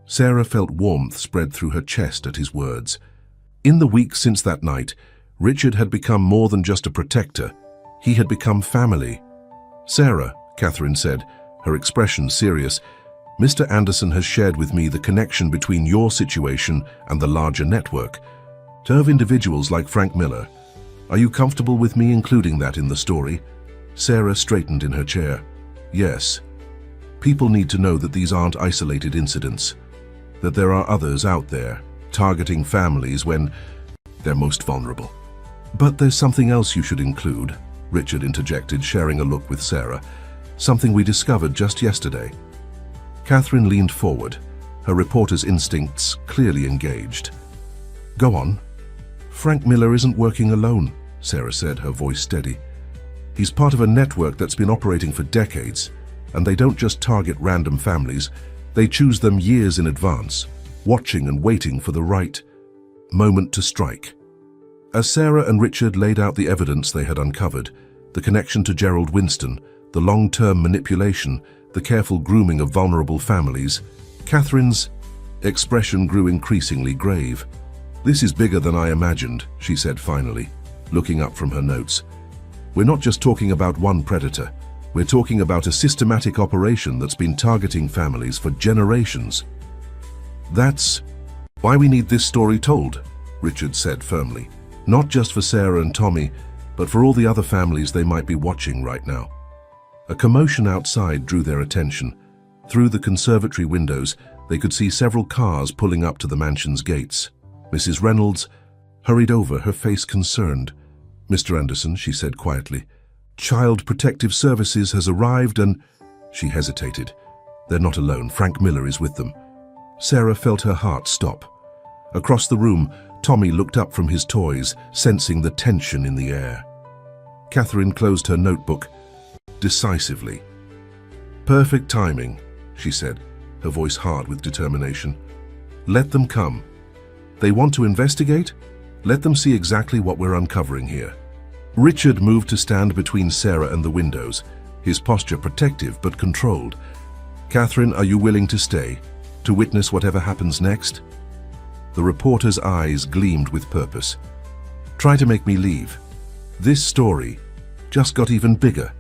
Sarah felt warmth spread through her chest at his words. In the weeks since that night, Richard had become more than just a protector. He had become family. Sarah, Catherine said, her expression serious, Mr. Anderson has shared with me the connection between your situation and the larger network. To have individuals like Frank Miller. Are you comfortable with me including that in the story? Sarah straightened in her chair. Yes. People need to know that these aren't isolated incidents. That there are others out there, targeting families when they're most vulnerable. But there's something else you should include, Richard interjected, sharing a look with Sarah. Something we discovered just yesterday. Catherine leaned forward, her reporter's instincts clearly engaged. Go on. Frank Miller isn't working alone, Sarah said, her voice steady. He's part of a network that's been operating for decades, and they don't just target random families, they choose them years in advance, watching and waiting for the right moment to strike. As Sarah and Richard laid out the evidence they had uncovered, the connection to Gerald Winston, the long-term manipulation, the careful grooming of vulnerable families, Catherine's expression grew increasingly grave. This is bigger than I imagined, she said finally, looking up from her notes. We're not just talking about one predator. We're talking about a systematic operation that's been targeting families for generations. That's why we need this story told, Richard said firmly. Not just for Sarah and Tommy, but for all the other families they might be watching right now. A commotion outside drew their attention. Through the conservatory windows, they could see several cars pulling up to the mansion's gates. Mrs. Reynolds hurried over, her face concerned. Mr. Anderson, she said quietly, Child Protective Services has arrived and... She hesitated. They're not alone. Frank Miller is with them. Sarah felt her heart stop. Across the room, Tommy looked up from his toys, sensing the tension in the air. Catherine closed her notebook decisively. Perfect timing, she said, her voice hard with determination. Let them come. They want to investigate? Let them see exactly what we're uncovering here. Richard moved to stand between Sarah and the windows, his posture protective but controlled. Catherine, are you willing to stay, to witness whatever happens next? The reporter's eyes gleamed with purpose. Try to make me leave. This story just got even bigger.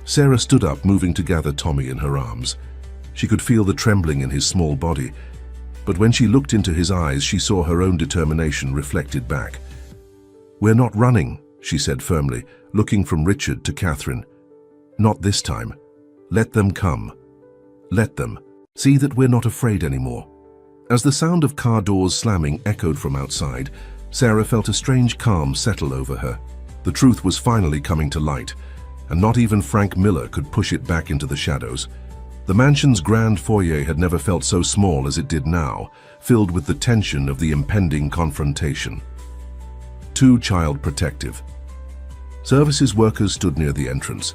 Sarah stood up, moving to gather Tommy in her arms. She could feel the trembling in his small body, but when she looked into his eyes, she saw her own determination reflected back. We're not running, she said firmly, looking from Richard to Catherine. Not this time. Let them come. Let them. See that we're not afraid anymore. As the sound of car doors slamming echoed from outside, Sarah felt a strange calm settle over her. The truth was finally coming to light, and not even Frank Miller could push it back into the shadows. The mansion's grand foyer had never felt so small as it did now, filled with the tension of the impending confrontation. Two Child Protective Services workers stood near the entrance,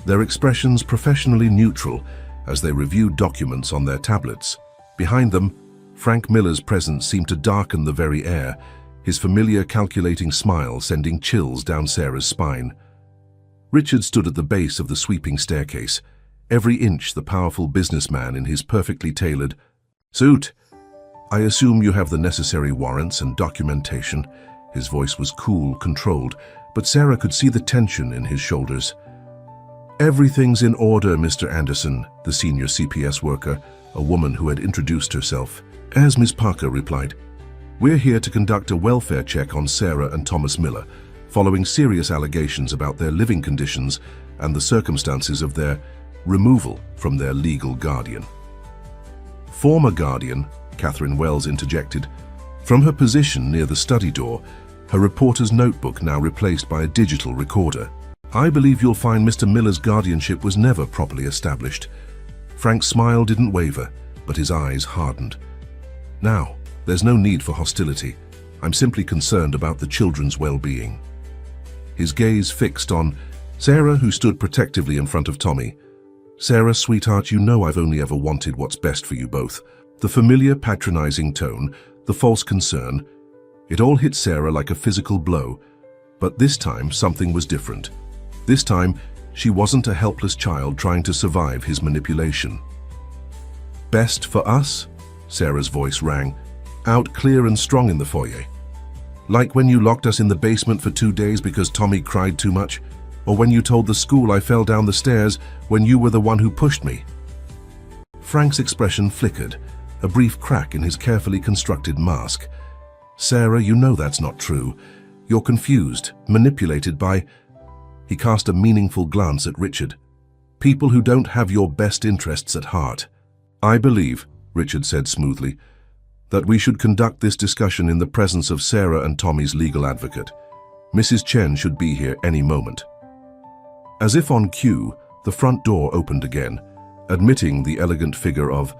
their expressions professionally neutral as they reviewed documents on their tablets. Behind them, Frank Miller's presence seemed to darken the very air, his familiar calculating smile sending chills down Sarah's spine. Richard stood at the base of the sweeping staircase, every inch the powerful businessman in his perfectly tailored suit. I assume you have the necessary warrants and documentation. His voice was cool, controlled, but Sarah could see the tension in his shoulders. Everything's in order, Mr. Anderson, the senior CPS worker, a woman who had introduced herself. As Ms. Parker replied, we're here to conduct a welfare check on Sarah and Thomas Miller, following serious allegations about their living conditions and the circumstances of their removal from their legal guardian. Former guardian, Catherine Wells interjected. From her position near the study door, her reporter's notebook now replaced by a digital recorder. "I believe you'll find Mr. Miller's guardianship was never properly established." Frank's smile didn't waver, but his eyes hardened. "Now, there's no need for hostility. I'm simply concerned about the children's well-being." His gaze fixed on Sarah, who stood protectively in front of Tommy. "Sarah, sweetheart, you know I've only ever wanted what's best for you both." The familiar, patronizing tone, the false concern, it all hit Sarah like a physical blow. But this time, something was different. This time, she wasn't a helpless child trying to survive his manipulation. "Best for us?" Sarah's voice rang, out clear and strong in the foyer. "Like when you locked us in the basement for 2 days because Tommy cried too much? Or when you told the school I fell down the stairs when you were the one who pushed me?" Frank's expression flickered, a brief crack in his carefully constructed mask. "Sarah, you know that's not true. You're confused, manipulated by..." He cast a meaningful glance at Richard. "People who don't have your best interests at heart." "I believe," Richard said smoothly, "that we should conduct this discussion in the presence of Sarah and Tommy's legal advocate. Mrs. Chen should be here any moment." As if on cue, the front door opened again, admitting the elegant figure of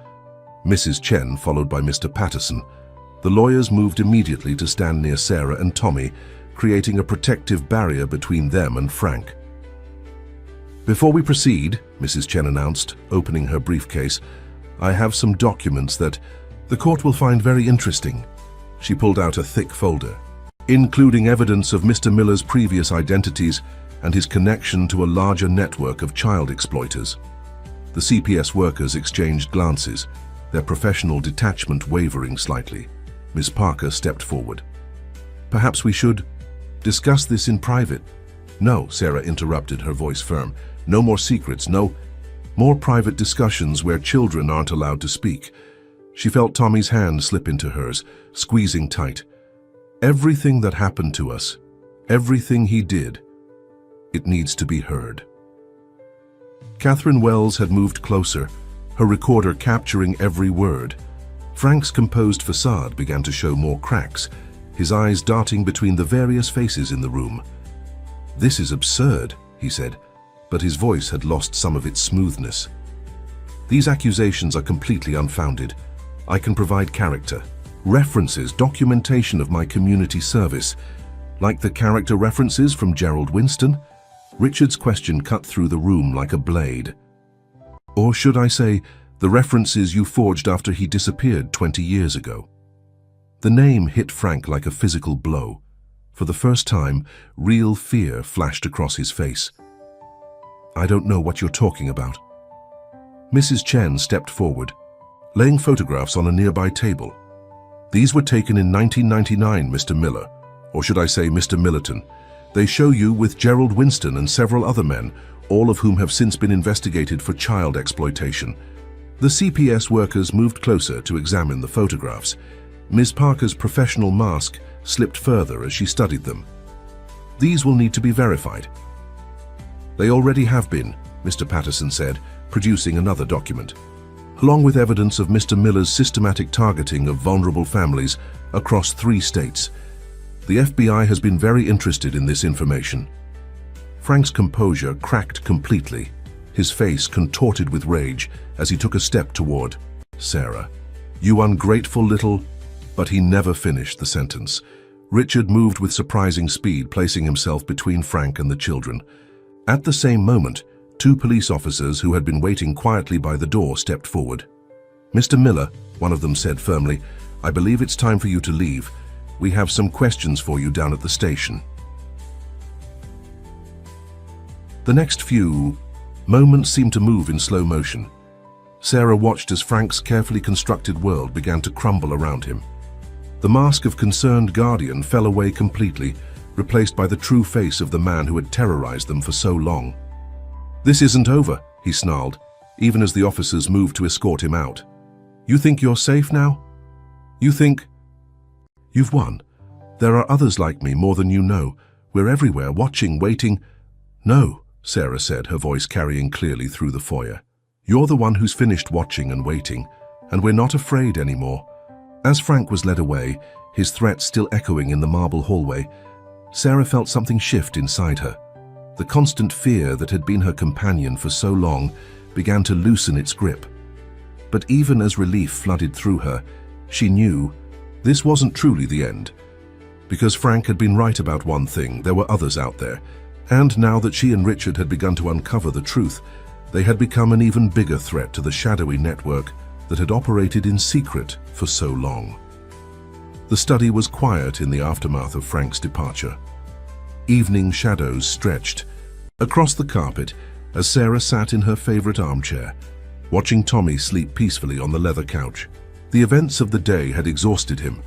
Mrs. Chen, followed by Mr. Patterson. The lawyers moved immediately to stand near Sarah and Tommy, creating a protective barrier between them and Frank. "Before we proceed," Mrs. Chen announced, opening her briefcase, "I have some documents that the court will find very interesting." She pulled out a thick folder, including evidence of Mr. Miller's previous identities and his connection to a larger network of child exploiters. The CPS workers exchanged glances, their professional detachment wavering slightly. Miss Parker stepped forward. "Perhaps we should discuss this in private." "No," Sarah interrupted, her voice firm. "No more secrets, no more private discussions where children aren't allowed to speak." She felt Tommy's hand slip into hers, squeezing tight. "Everything that happened to us, everything he did, it needs to be heard." Catherine Wells had moved closer, her recorder capturing every word. Frank's composed facade began to show more cracks, his eyes darting between the various faces in the room. "This is absurd," he said, but his voice had lost some of its smoothness. "These accusations are completely unfounded. I can provide character, references, documentation of my community service, like the character references from Gerald Winston." Richard's question cut through the room like a blade. "Or should I say, the references you forged after he disappeared 20 years ago?" The name hit Frank like a physical blow. For the first time, real fear flashed across his face. "I don't know what you're talking about." Mrs. Chen stepped forward, laying photographs on a nearby table. "These were taken in 1999, Mr. Miller, or should I say Mr. Millerton. They show you with Gerald Winston and several other men, all of whom have since been investigated for child exploitation." The CPS workers moved closer to examine the photographs. Ms. Parker's professional mask slipped further as she studied them. "These will need to be verified." "They already have been," Mr. Patterson said, producing another document, along with evidence of Mr. Miller's systematic targeting of vulnerable families across 3 states. "The FBI has been very interested in this information." Frank's composure cracked completely, his face contorted with rage as he took a step toward Sarah. "You ungrateful little..." But he never finished the sentence. Richard moved with surprising speed, placing himself between Frank and the children. At the same moment, 2 police officers who had been waiting quietly by the door stepped forward. "Mr. Miller," one of them said firmly, "I believe it's time for you to leave. We have some questions for you down at the station." The next few moments seemed to move in slow motion. Sarah watched as Frank's carefully constructed world began to crumble around him. The mask of concerned guardian fell away completely, replaced by the true face of the man who had terrorized them for so long. "This isn't over," he snarled, even as the officers moved to escort him out. "You think you're safe now? You think you've won? There are others like me, more than you know. We're everywhere, watching, waiting." "No," Sarah said, her voice carrying clearly through the foyer. "You're the one who's finished watching and waiting, and we're not afraid anymore." As Frank was led away, his threat still echoing in the marble hallway, Sarah felt something shift inside her. The constant fear that had been her companion for so long began to loosen its grip. But even as relief flooded through her, she knew this wasn't truly the end. Because Frank had been right about one thing, there were others out there. And now that she and Richard had begun to uncover the truth, they had become an even bigger threat to the shadowy network that had operated in secret for so long. The study was quiet in the aftermath of Frank's departure. Evening shadows stretched across the carpet as Sarah sat in her favorite armchair, watching Tommy sleep peacefully on the leather couch. The events of the day had exhausted him,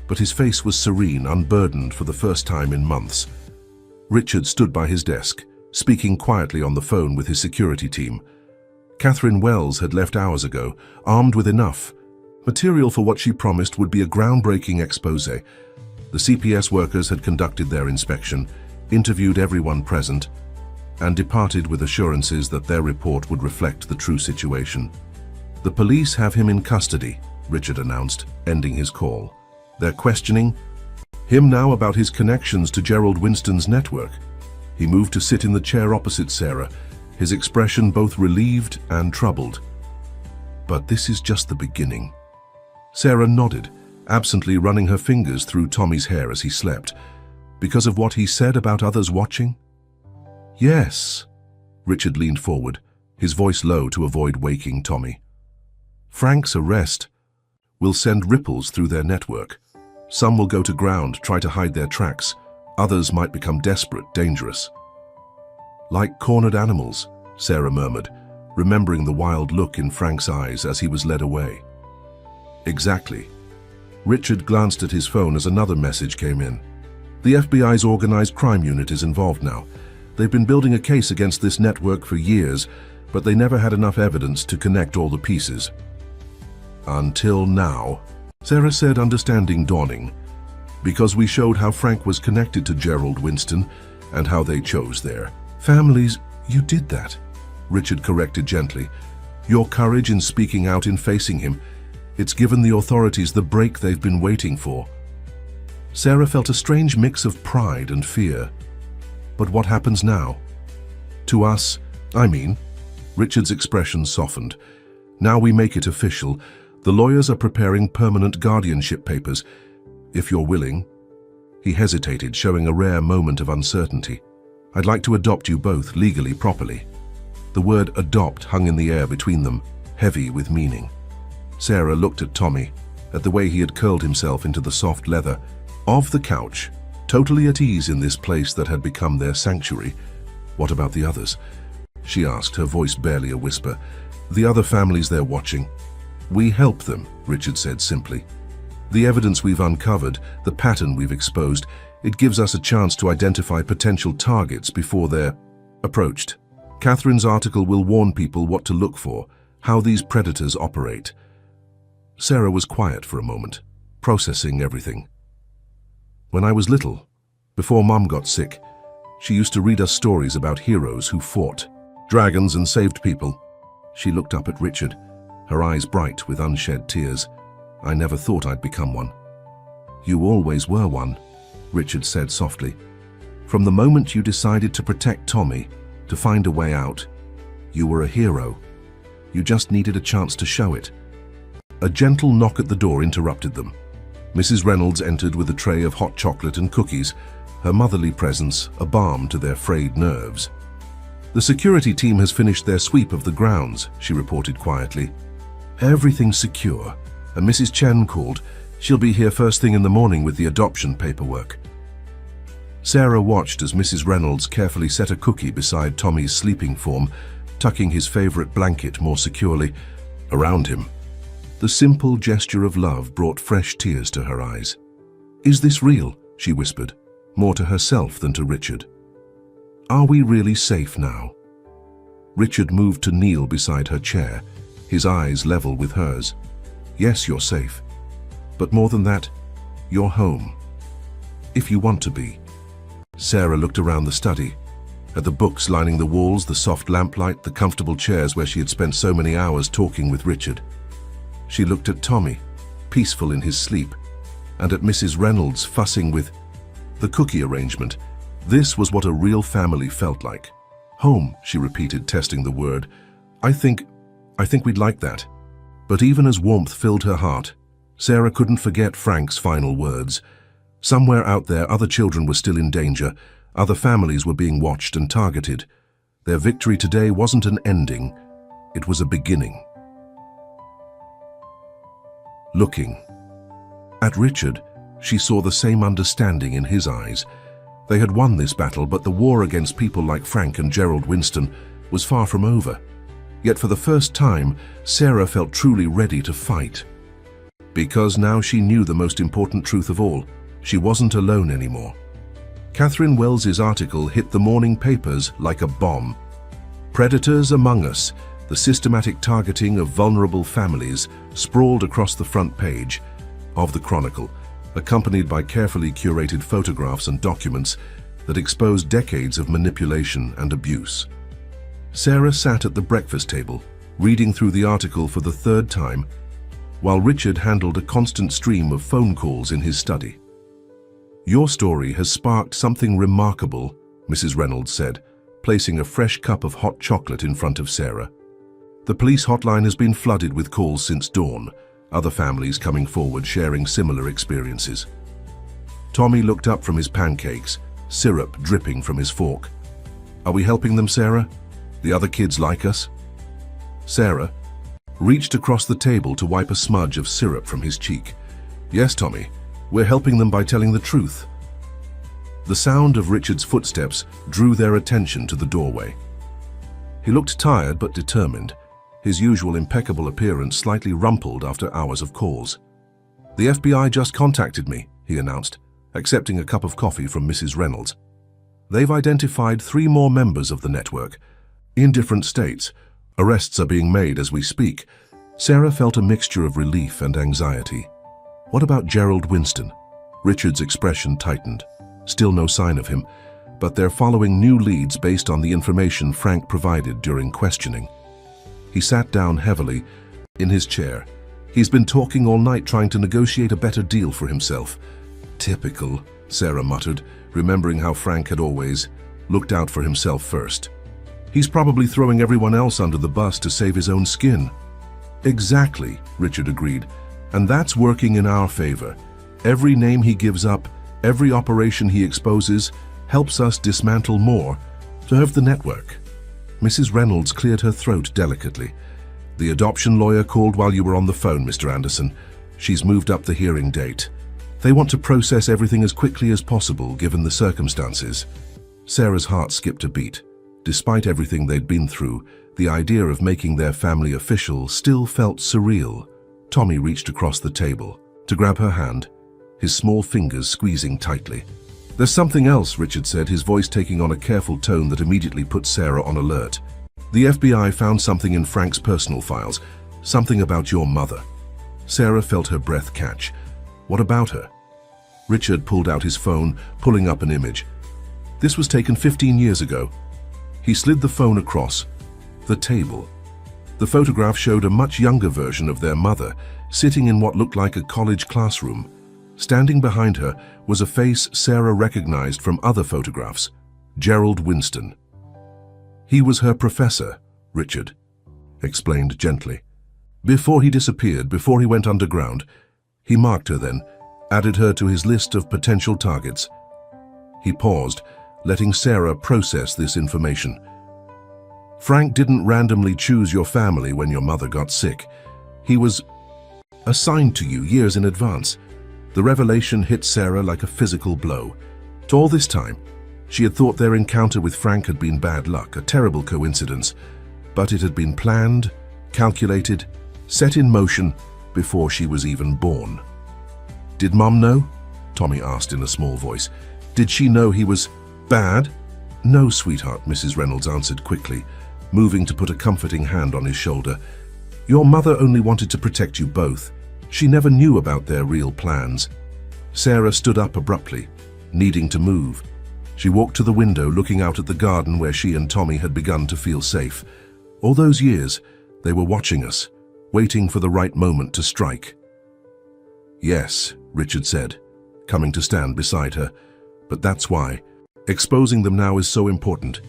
but his face was serene, unburdened for the first time in months. Richard stood by his desk, speaking quietly on the phone with his security team. Catherine Wells had left hours ago, armed with enough material for what she promised would be a groundbreaking expose. The CPS workers had conducted their inspection, interviewed everyone present, and departed with assurances that their report would reflect the true situation. "The police have him in custody," Richard announced, ending his call. "They're questioning him now about his connections to Gerald Winston's network." He moved to sit in the chair opposite Sarah, his expression both relieved and troubled. "But this is just the beginning." Sarah nodded, absently running her fingers through Tommy's hair as he slept. "Because of what he said about others watching?" "Yes." Richard leaned forward, his voice low to avoid waking Tommy. "Frank's arrest will send ripples through their network. Some will go to ground, try to hide their tracks. Others might become desperate, dangerous." "Like cornered animals," Sarah murmured, remembering the wild look in Frank's eyes as he was led away. "Exactly." Richard glanced at his phone as another message came in. "The FBI's organized crime unit is involved now. They've been building a case against this network for years, but they never had enough evidence to connect all the pieces. Until now," Sarah said, understanding dawning. "Because we showed how Frank was connected to Gerald Winston and how they chose their families." "You did that," Richard corrected gently. "Your courage in speaking out, in facing him, it's given the authorities the break they've been waiting for." Sarah felt a strange mix of pride and fear. "But what happens now?" "To us, I mean." Richard's expression softened. "Now we make it official. The lawyers are preparing permanent guardianship papers. If you're willing." He hesitated, showing a rare moment of uncertainty. "I'd like to adopt you both legally, properly." The word adopt hung in the air between them, heavy with meaning. Sarah looked at Tommy, at the way he had curled himself into the soft leather of the couch, totally at ease in this place that had become their sanctuary. "What about the others?" she asked, her voice barely a whisper. "The other families they're watching?" "We help them," Richard said simply. "The evidence we've uncovered, the pattern we've exposed, it gives us a chance to identify potential targets before they're approached. Catherine's article will warn people what to look for, how these predators operate." Sarah was quiet for a moment, processing everything. "When I was little, before Mom got sick, she used to read us stories about heroes who fought dragons and saved people." She looked up at Richard, her eyes bright with unshed tears. "I never thought I'd become one." "You always were one," Richard said softly. "From the moment you decided to protect Tommy, to find a way out, you were a hero. You just needed a chance to show it." A gentle knock at the door interrupted them. Mrs. Reynolds entered with a tray of hot chocolate and cookies, her motherly presence a balm to their frayed nerves. "The security team has finished their sweep of the grounds," she reported quietly. "Everything's secure, and Mrs. Chen called. She'll be here first thing in the morning with the adoption paperwork." Sarah watched as Mrs. Reynolds carefully set a cookie beside Tommy's sleeping form, tucking his favorite blanket more securely around him. The simple gesture of love brought fresh tears to her eyes. "Is this real?" she whispered, more to herself than to Richard. "Are we really safe now?" Richard moved to kneel beside her chair, his eyes level with hers. "Yes, you're safe. But more than that, you're home. If you want to be." Sarah looked around the study, at the books lining the walls, the soft lamplight, the comfortable chairs where she had spent so many hours talking with Richard. She looked at Tommy, peaceful in his sleep, and at Mrs. Reynolds fussing with the cookie arrangement. This was what a real family felt like. Home, she repeated, testing the word. I think we'd like that. But even as warmth filled her heart, Sarah couldn't forget Frank's final words. Somewhere out there, other children were still in danger. Other families were being watched and targeted. Their victory today wasn't an ending. It was a beginning. Looking at Richard, she saw the same understanding in his eyes. They had won this battle, but the war against people like Frank and Gerald Winston was far from over. Yet for the first time, Sarah felt truly ready to fight. Because now she knew the most important truth of all. She wasn't alone anymore. Catherine Wells's article hit the morning papers like a bomb. Predators among us, the systematic targeting of vulnerable families, sprawled across the front page of the Chronicle, accompanied by carefully curated photographs and documents that exposed decades of manipulation and abuse. Sarah sat at the breakfast table, reading through the article for the third time, while Richard handled a constant stream of phone calls in his study. Your story has sparked something remarkable, Mrs. Reynolds said, placing a fresh cup of hot chocolate in front of Sarah. The police hotline has been flooded with calls since dawn, other families coming forward sharing similar experiences. Tommy looked up from his pancakes, syrup dripping from his fork. Are we helping them, Sarah? The other kids like us? Sarah reached across the table to wipe a smudge of syrup from his cheek. Yes, Tommy, we're helping them by telling the truth. The sound of Richard's footsteps drew their attention to the doorway. He looked tired but determined, his usual impeccable appearance slightly rumpled after hours of calls. The FBI just contacted me, he announced, accepting a cup of coffee from Mrs. Reynolds. They've identified 3 more members of the network. In different states, arrests are being made as we speak. Sarah felt a mixture of relief and anxiety. What about Gerald Winston? Richard's expression tightened. Still no sign of him, but they're following new leads based on the information Frank provided during questioning. He sat down heavily in his chair. He's been talking all night trying to negotiate a better deal for himself. Typical, Sarah muttered, remembering how Frank had always looked out for himself first. He's probably throwing everyone else under the bus to save his own skin. Exactly, Richard agreed, and that's working in our favor. Every name he gives up, every operation he exposes, helps us dismantle more of the network. Mrs. Reynolds cleared her throat delicately. The adoption lawyer called while you were on the phone, Mr. Anderson. She's moved up the hearing date. They want to process everything as quickly as possible, given the circumstances. Sarah's heart skipped a beat. Despite everything they'd been through, the idea of making their family official still felt surreal. Tommy reached across the table to grab her hand, his small fingers squeezing tightly. There's something else, Richard said, his voice taking on a careful tone that immediately put Sarah on alert. The FBI found something in Frank's personal files, something about your mother. Sarah felt her breath catch. What about her? Richard pulled out his phone, pulling up an image. This was taken 15 years ago. He slid the phone across the table. The photograph showed a much younger version of their mother, sitting in what looked like a college classroom. Standing behind her was a face Sarah recognized from other photographs, Gerald Winston. He was her professor, Richard explained gently. Before he disappeared, before he went underground, he marked her then, added her to his list of potential targets. He paused, letting Sarah process this information. Frank didn't randomly choose your family when your mother got sick. He was assigned to you years in advance. The revelation hit Sarah like a physical blow. All this time, she had thought their encounter with Frank had been bad luck, a terrible coincidence, but it had been planned, calculated, set in motion before she was even born. Did Mom know? Tommy asked in a small voice. Did she know he was bad? No, sweetheart, Mrs. Reynolds answered quickly, moving to put a comforting hand on his shoulder. Your mother only wanted to protect you both. She never knew about their real plans. Sarah stood up abruptly, needing to move. She walked to the window, looking out at the garden where she and Tommy had begun to feel safe. All those years, they were watching us, waiting for the right moment to strike. Yes, Richard said, coming to stand beside her. But that's why. Exposing them now is so important.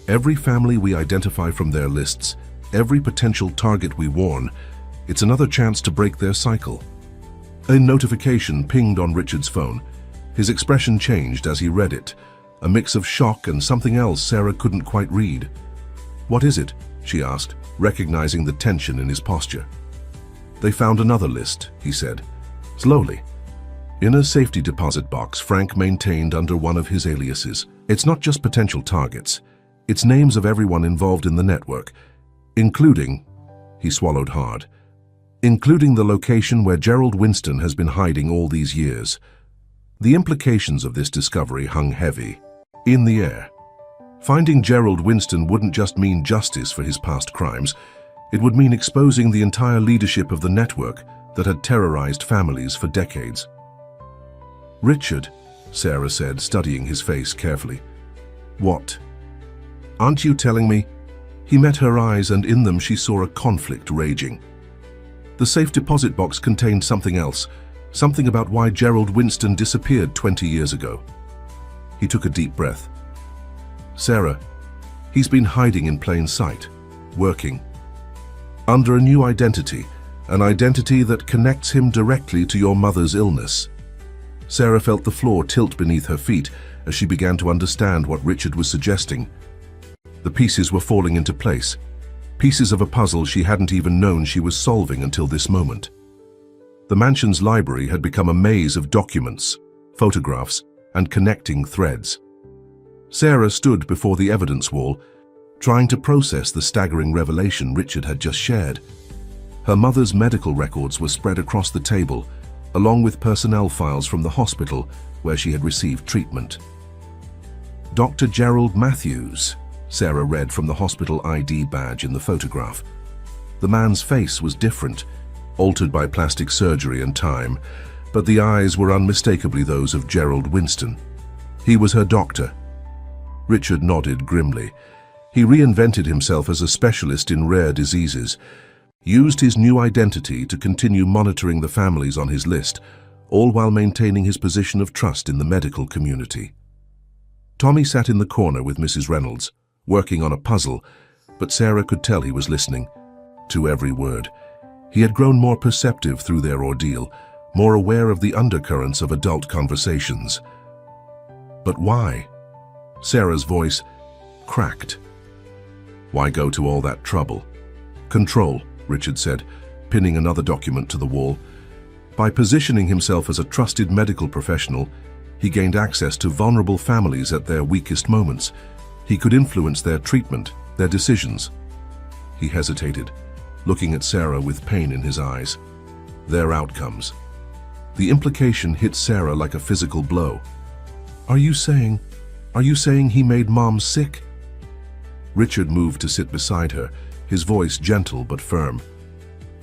Every family we identify from their lists, every potential target we warn, it's another chance to break their cycle. A notification pinged on Richard's phone. His expression changed as he read it, a mix of shock and something else Sarah couldn't quite read. "What is it?" she asked, recognizing the tension in his posture. "They found another list," he said, slowly. In a safety deposit box Frank maintained under one of his aliases. It's not just potential targets. It's names of everyone involved in the network, including, he swallowed hard, including the location where Gerald Winston has been hiding all these years. The implications of this discovery hung heavy, in the air. Finding Gerald Winston wouldn't just mean justice for his past crimes, it would mean exposing the entire leadership of the network that had terrorized families for decades. "Richard," Sarah said, studying his face carefully. "What? Aren't you telling me?" He met her eyes, and in them she saw a conflict raging. The safe deposit box contained something else, something about why Gerald Winston disappeared 20 years ago. He took a deep breath. "Sarah, he's been hiding in plain sight, working. Under a new identity, an identity that connects him directly to your mother's illness." Sarah felt the floor tilt beneath her feet as she began to understand what Richard was suggesting. The pieces were falling into place, pieces of a puzzle she hadn't even known she was solving until this moment. The mansion's library had become a maze of documents, photographs, and connecting threads. Sarah stood before the evidence wall, trying to process the staggering revelation Richard had just shared. Her mother's medical records were spread across the table, along with personnel files from the hospital where she had received treatment. "Dr. Gerald Matthews," Sarah read from the hospital ID badge in the photograph. The man's face was different, altered by plastic surgery and time, but the eyes were unmistakably those of Gerald Winston. He was her doctor. Richard nodded grimly. He reinvented himself as a specialist in rare diseases, used his new identity to continue monitoring the families on his list, all while maintaining his position of trust in the medical community. Tommy sat in the corner with Mrs. Reynolds, working on a puzzle, but Sarah could tell he was listening to every word. He had grown more perceptive through their ordeal, more aware of the undercurrents of adult conversations. "But why?" Sarah's voice cracked. "Why go to all that trouble?" "Control," Richard said, pinning another document to the wall. By positioning himself as a trusted medical professional, he gained access to vulnerable families at their weakest moments. He could influence their treatment, their decisions. He hesitated, looking at Sarah with pain in his eyes. Their outcomes. The implication hit Sarah like a physical blow. Are you saying he made Mom sick?" Richard moved to sit beside her, his voice gentle but firm.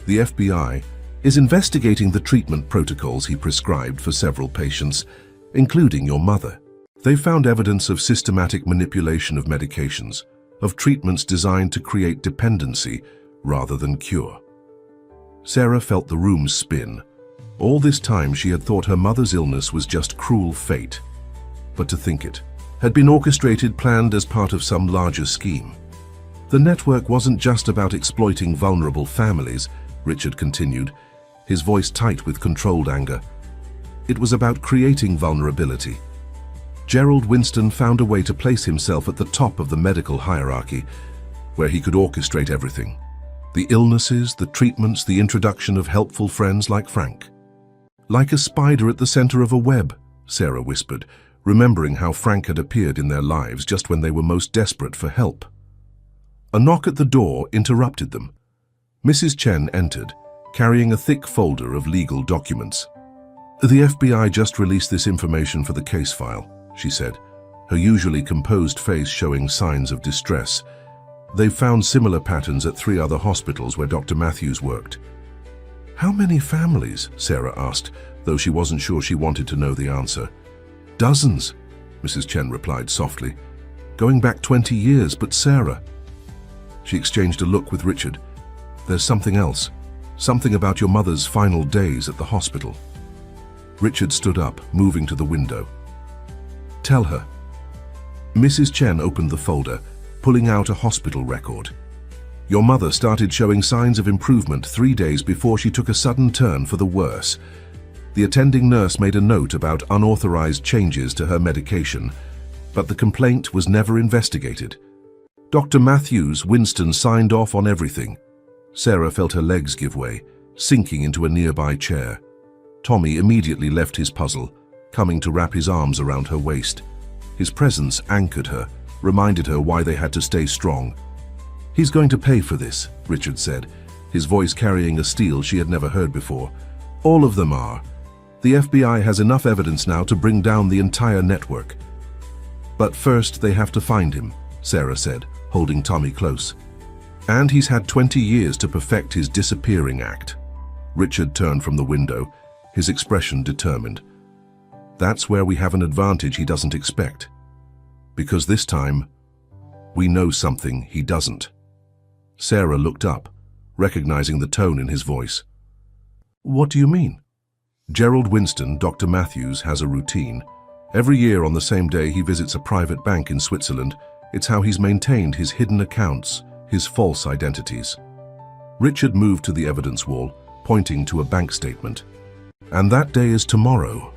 "The FBI is investigating the treatment protocols he prescribed for several patients, including your mother. They found evidence of systematic manipulation of medications, of treatments designed to create dependency rather than cure." Sarah felt the room spin. All this time she had thought her mother's illness was just cruel fate. But to think it had been orchestrated, planned as part of some larger scheme. The network wasn't just about exploiting vulnerable families, Richard continued, his voice tight with controlled anger. It was about creating vulnerability. Gerald Winston found a way to place himself at the top of the medical hierarchy, where he could orchestrate everything. The illnesses, the treatments, the introduction of helpful friends like Frank. "Like a spider at the center of a web," Sarah whispered, remembering how Frank had appeared in their lives just when they were most desperate for help. A knock at the door interrupted them. Mrs. Chen entered, carrying a thick folder of legal documents. "The FBI just released this information for the case file," she said, her usually composed face showing signs of distress. "They've found similar patterns at 3 other hospitals where Dr. Matthews worked." "How many families?" Sarah asked, though she wasn't sure she wanted to know the answer. "Dozens," Mrs. Chen replied softly. "Going back 20 years, but Sarah..." She exchanged a look with Richard. "There's something else. Something about your mother's final days at the hospital." Richard stood up, moving to the window. "Tell her." Mrs. Chen opened the folder, pulling out a hospital record. "Your mother started showing signs of improvement 3 days before she took a sudden turn for the worse. The attending nurse made a note about unauthorized changes to her medication, but the complaint was never investigated. Dr. Matthews Winston signed off on everything." Sarah felt her legs give way, sinking into a nearby chair. Tommy immediately left his puzzle, coming to wrap his arms around her waist. His presence anchored her, reminded her why they had to stay strong. "He's going to pay for this," Richard said, his voice carrying a steel she had never heard before. "All of them are. The FBI has enough evidence now to bring down the entire network." "But first they have to find him," Sarah said, holding Tommy close. "And he's had 20 years to perfect his disappearing act." Richard turned from the window, his expression determined. "That's where we have an advantage he doesn't expect. Because this time, we know something he doesn't." Sarah looked up, recognizing the tone in his voice. "What do you mean?" "Gerald Winston, Dr. Matthews, has a routine. Every year on the same day he visits a private bank in Switzerland. It's how he's maintained his hidden accounts, his false identities." Richard moved to the evidence wall, pointing to a bank statement. "And that day is tomorrow."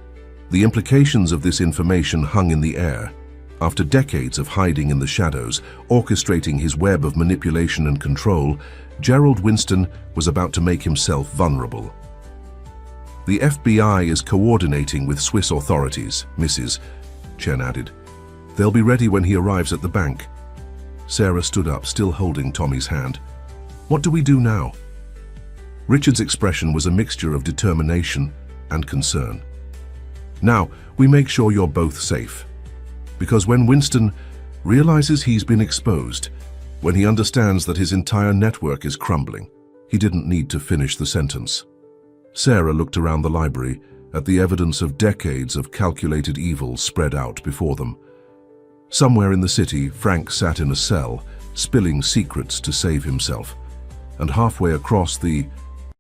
The implications of this information hung in the air. After decades of hiding in the shadows, orchestrating his web of manipulation and control, Gerald Winston was about to make himself vulnerable. "The FBI is coordinating with Swiss authorities, Mrs. Chen added. "They'll be ready when he arrives at the bank." Sarah stood up, still holding Tommy's hand. "What do we do now?" Richard's expression was a mixture of determination and concern. "Now, we make sure you're both safe. Because when Winston realizes he's been exposed, when he understands that his entire network is crumbling," he didn't need to finish the sentence. Sarah looked around the library at the evidence of decades of calculated evil spread out before them. Somewhere in the city, Frank sat in a cell, spilling secrets to save himself. And halfway across the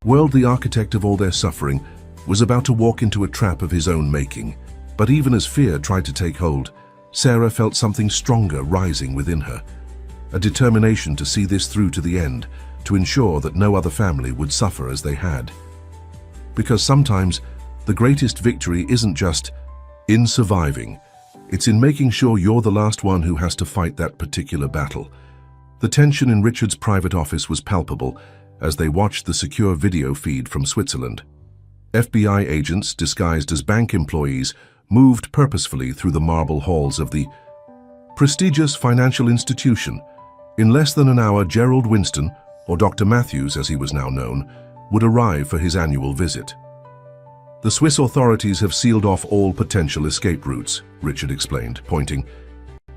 world, the architect of all their suffering was about to walk into a trap of his own making. But even as fear tried to take hold, Sarah felt something stronger rising within her. A determination to see this through to the end, to ensure that no other family would suffer as they had. Because sometimes the greatest victory isn't just in surviving, it's in making sure you're the last one who has to fight that particular battle. The tension in Richard's private office was palpable as they watched the secure video feed from Switzerland. FBI agents, disguised as bank employees, moved purposefully through the marble halls of the prestigious financial institution. In less than an hour, Gerald Winston, or Dr. Matthews as he was now known, would arrive for his annual visit. "The Swiss authorities have sealed off all potential escape routes," Richard explained, pointing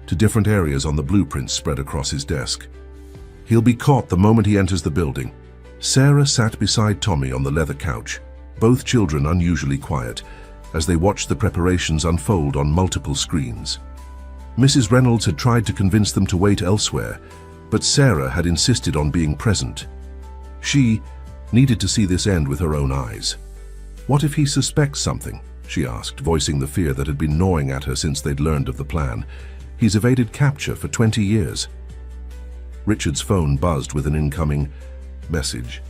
to different areas on the blueprints spread across his desk. "He'll be caught the moment he enters the building." Sarah sat beside Tommy on the leather couch, both children unusually quiet, as they watched the preparations unfold on multiple screens. Mrs. Reynolds had tried to convince them to wait elsewhere, but Sarah had insisted on being present. She needed to see this end with her own eyes. "What if he suspects something?" she asked, voicing the fear that had been gnawing at her since they'd learned of the plan. "He's evaded capture for 20 years. Richard's phone buzzed with an incoming message.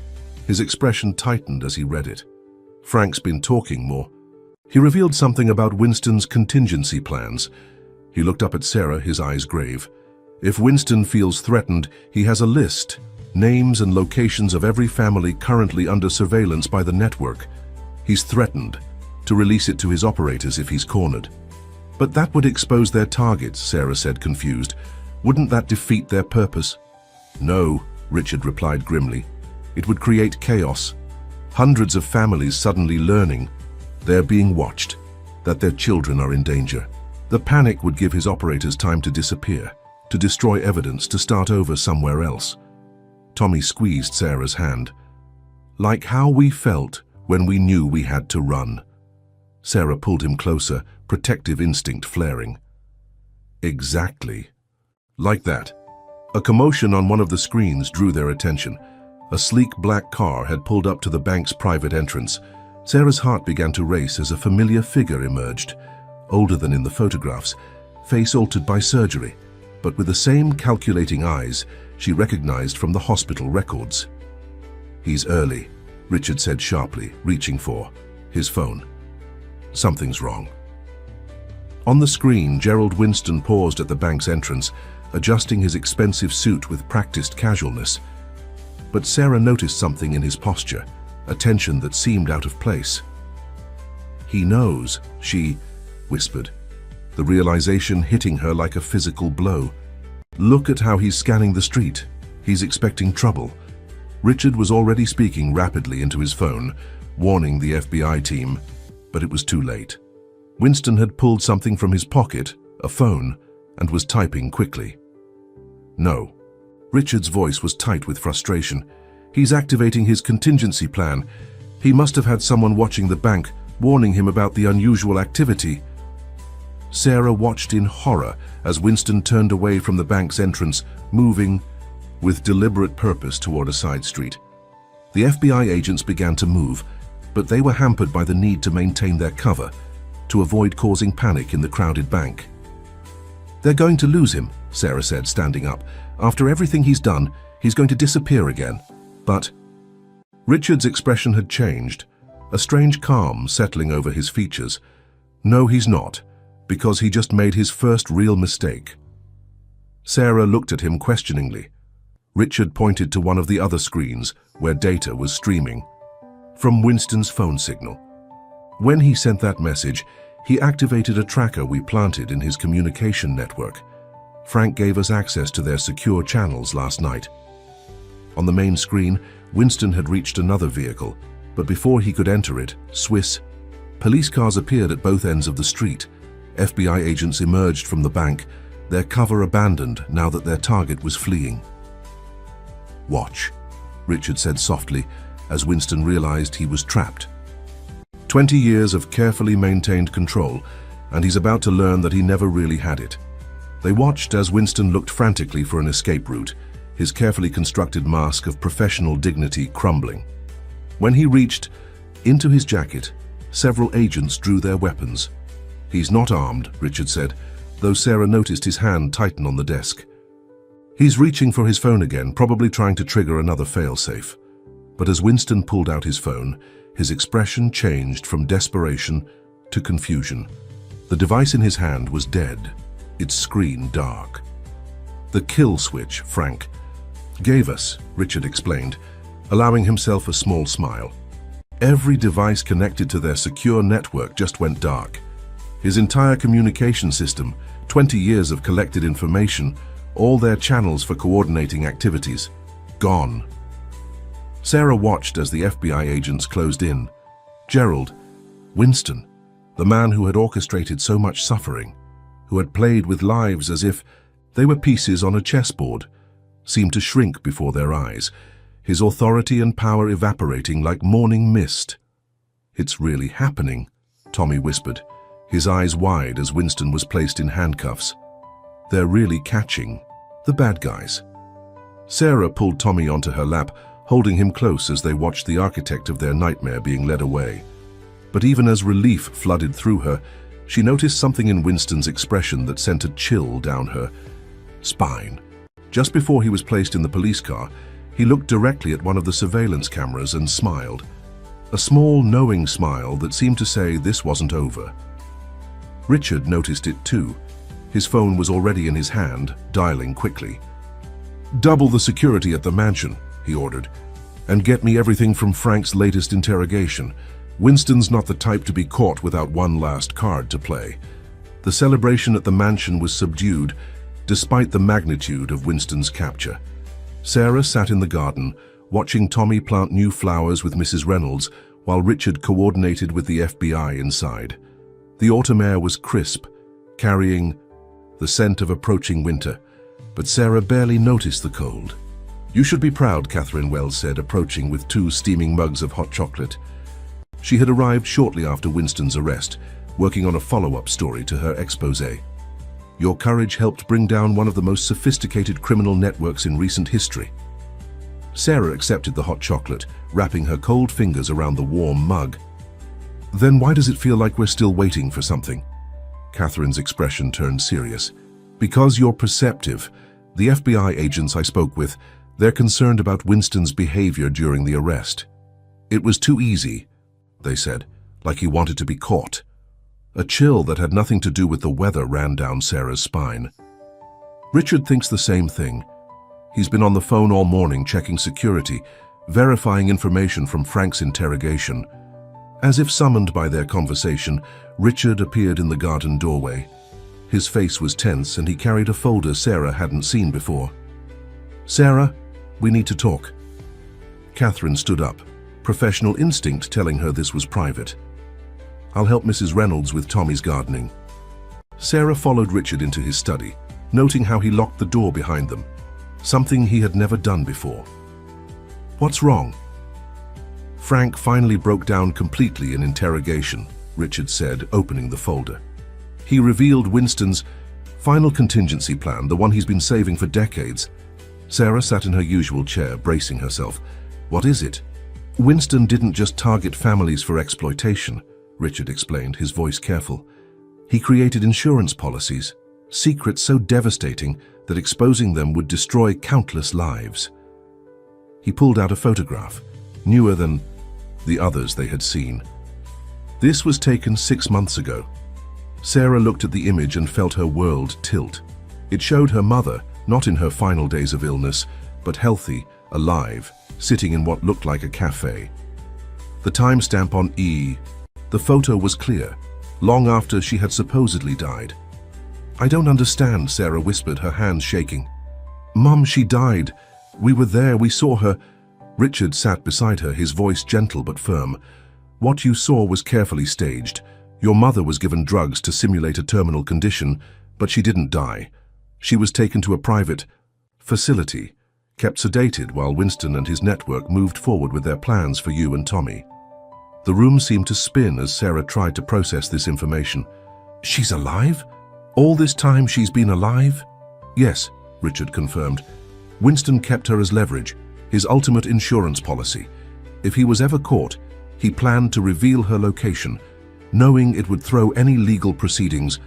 His expression tightened as he read it. Frank's been talking more. He revealed something about Winston's contingency plans. He looked up at Sarah, his eyes grave. "If Winston feels threatened, he has a list, names and locations of every family currently under surveillance by the network. He's threatened to release it to his operators if he's cornered." "But that would expose their targets," Sarah said, confused. "Wouldn't that defeat their purpose?" "No," Richard replied grimly. "It would create chaos. Hundreds of families suddenly learning they're being watched, that their children are in danger. The panic would give his operators time to disappear, to destroy evidence, to start over somewhere else." Tommy squeezed Sarah's hand. "Like how we felt when we knew we had to run." Sarah pulled him closer, protective instinct flaring. "Exactly. Like that." A commotion on one of the screens drew their attention. A sleek black car had pulled up to the bank's private entrance. Sarah's heart began to race as a familiar figure emerged, older than in the photographs, face altered by surgery, but with the same calculating eyes she recognized from the hospital records. "He's early," Richard said sharply, reaching for his phone. "Something's wrong." On the screen, Gerald Winston paused at the bank's entrance, adjusting his expensive suit with practiced casualness. But Sarah noticed something in his posture, a tension that seemed out of place. "He knows," she whispered, the realization hitting her like a physical blow. "Look at how he's scanning the street. He's expecting trouble." Richard was already speaking rapidly into his phone, warning the FBI team, but it was too late. Winston had pulled something from his pocket, a phone, and was typing quickly. "No." Richard's voice was tight with frustration. "He's activating his contingency plan. He must have had someone watching the bank, warning him about the unusual activity." Sarah watched in horror as Winston turned away from the bank's entrance, moving with deliberate purpose toward a side street. The FBI agents began to move, but they were hampered by the need to maintain their cover, to avoid causing panic in the crowded bank. "They're going to lose him," Sarah said, standing up. "After everything he's done, he's going to disappear again." But Richard's expression had changed, a strange calm settling over his features. "No, he's not, because he just made his first real mistake." Sarah looked at him questioningly. Richard pointed to one of the other screens where data was streaming from Winston's phone signal. "When he sent that message, he activated a tracker we planted in his communication network. Frank gave us access to their secure channels last night." On the main screen, Winston had reached another vehicle, but before he could enter it, Swiss police cars appeared at both ends of the street. FBI agents emerged from the bank, their cover abandoned now that their target was fleeing. "Watch," Richard said softly, as Winston realized he was trapped. 20 years of carefully maintained control, and he's about to learn that he never really had it. They watched as Winston looked frantically for an escape route, his carefully constructed mask of professional dignity crumbling. When he reached into his jacket, several agents drew their weapons. "He's not armed," Richard said, though Sarah noticed his hand tighten on the desk. "He's reaching for his phone again, probably trying to trigger another failsafe." But as Winston pulled out his phone, his expression changed from desperation to confusion. The device in his hand was dead, its screen dark. "The kill switch Frank gave us," Richard explained, allowing himself a small smile. "Every device connected to their secure network just went dark. His entire communication system, 20 years of collected information, all their channels for coordinating activities, gone." Sarah watched as the FBI agents closed in. Gerald, Winston, the man who had orchestrated so much suffering, who had played with lives as if they were pieces on a chessboard, seemed to shrink before their eyes, his authority and power evaporating like morning mist. "It's really happening," Tommy whispered, his eyes wide as Winston was placed in handcuffs. "They're really catching the bad guys." Sarah pulled Tommy onto her lap, holding him close as they watched the architect of their nightmare being led away. But even as relief flooded through her, she noticed something in Winston's expression that sent a chill down her spine. Just before he was placed in the police car, he looked directly at one of the surveillance cameras and smiled. A small, knowing smile that seemed to say this wasn't over. Richard noticed it too. His phone was already in his hand, dialing quickly. "Double the security at the mansion," he ordered, "and get me everything from Frank's latest interrogation. Winston's not the type to be caught without one last card to play." The celebration at the mansion was subdued, despite the magnitude of Winston's capture. Sarah sat in the garden, watching Tommy plant new flowers with Mrs. Reynolds, while Richard coordinated with the FBI inside. The autumn air was crisp, carrying the scent of approaching winter, but Sarah barely noticed the cold. "You should be proud," Catherine Wells said, approaching with 2 steaming mugs of hot chocolate. She had arrived shortly after Winston's arrest, working on a follow-up story to her exposé. "Your courage helped bring down one of the most sophisticated criminal networks in recent history." Sarah accepted the hot chocolate, wrapping her cold fingers around the warm mug. Then why does it feel like we're still waiting for something? Catherine's expression turned serious. Because you're perceptive. The FBI agents I spoke with, they're concerned about Winston's behavior during the arrest. It was too easy, they said, like he wanted to be caught. A chill that had nothing to do with the weather ran down Sarah's spine. Richard thinks the same thing. He's been on the phone all morning checking security, verifying information from Frank's interrogation. As if summoned by their conversation, Richard appeared in the garden doorway. His face was tense and he carried a folder Sarah hadn't seen before. "Sarah, we need to talk." Catherine stood up, professional instinct telling her this was private. "I'll help Mrs. Reynolds with Tommy's gardening." Sarah followed Richard into his study, noting how he locked the door behind them, something he had never done before. "What's wrong?" "Frank finally broke down completely in interrogation," Richard said, opening the folder. "He revealed Winston's final contingency plan, the one he's been saving for decades." Sarah sat in her usual chair, bracing herself. "What is it?" "Winston didn't just target families for exploitation," Richard explained, his voice careful. "He created insurance policies, secrets so devastating that exposing them would destroy countless lives." He pulled out a photograph, newer than the others they had seen. This was taken 6 months ago. Sarah looked at the image and felt her world tilt. It showed her mother, not in her final days of illness, but healthy, alive, sitting in what looked like a cafe. The timestamp on the photo was clear, long after she had supposedly died. "I don't understand," Sarah whispered, her hands shaking. "Mum, she died. We were there, we saw her." Richard sat beside her, his voice gentle but firm. "What you saw was carefully staged. Your mother was given drugs to simulate a terminal condition, but she didn't die. She was taken to a private facility, kept sedated while Winston and his network moved forward with their plans for you and Tommy." The room seemed to spin as Sarah tried to process this information. "She's alive? All this time she's been alive?" "Yes," Richard confirmed. "Winston kept her as leverage, his ultimate insurance policy. If he was ever caught, he planned to reveal her location, knowing it would throw any legal proceedings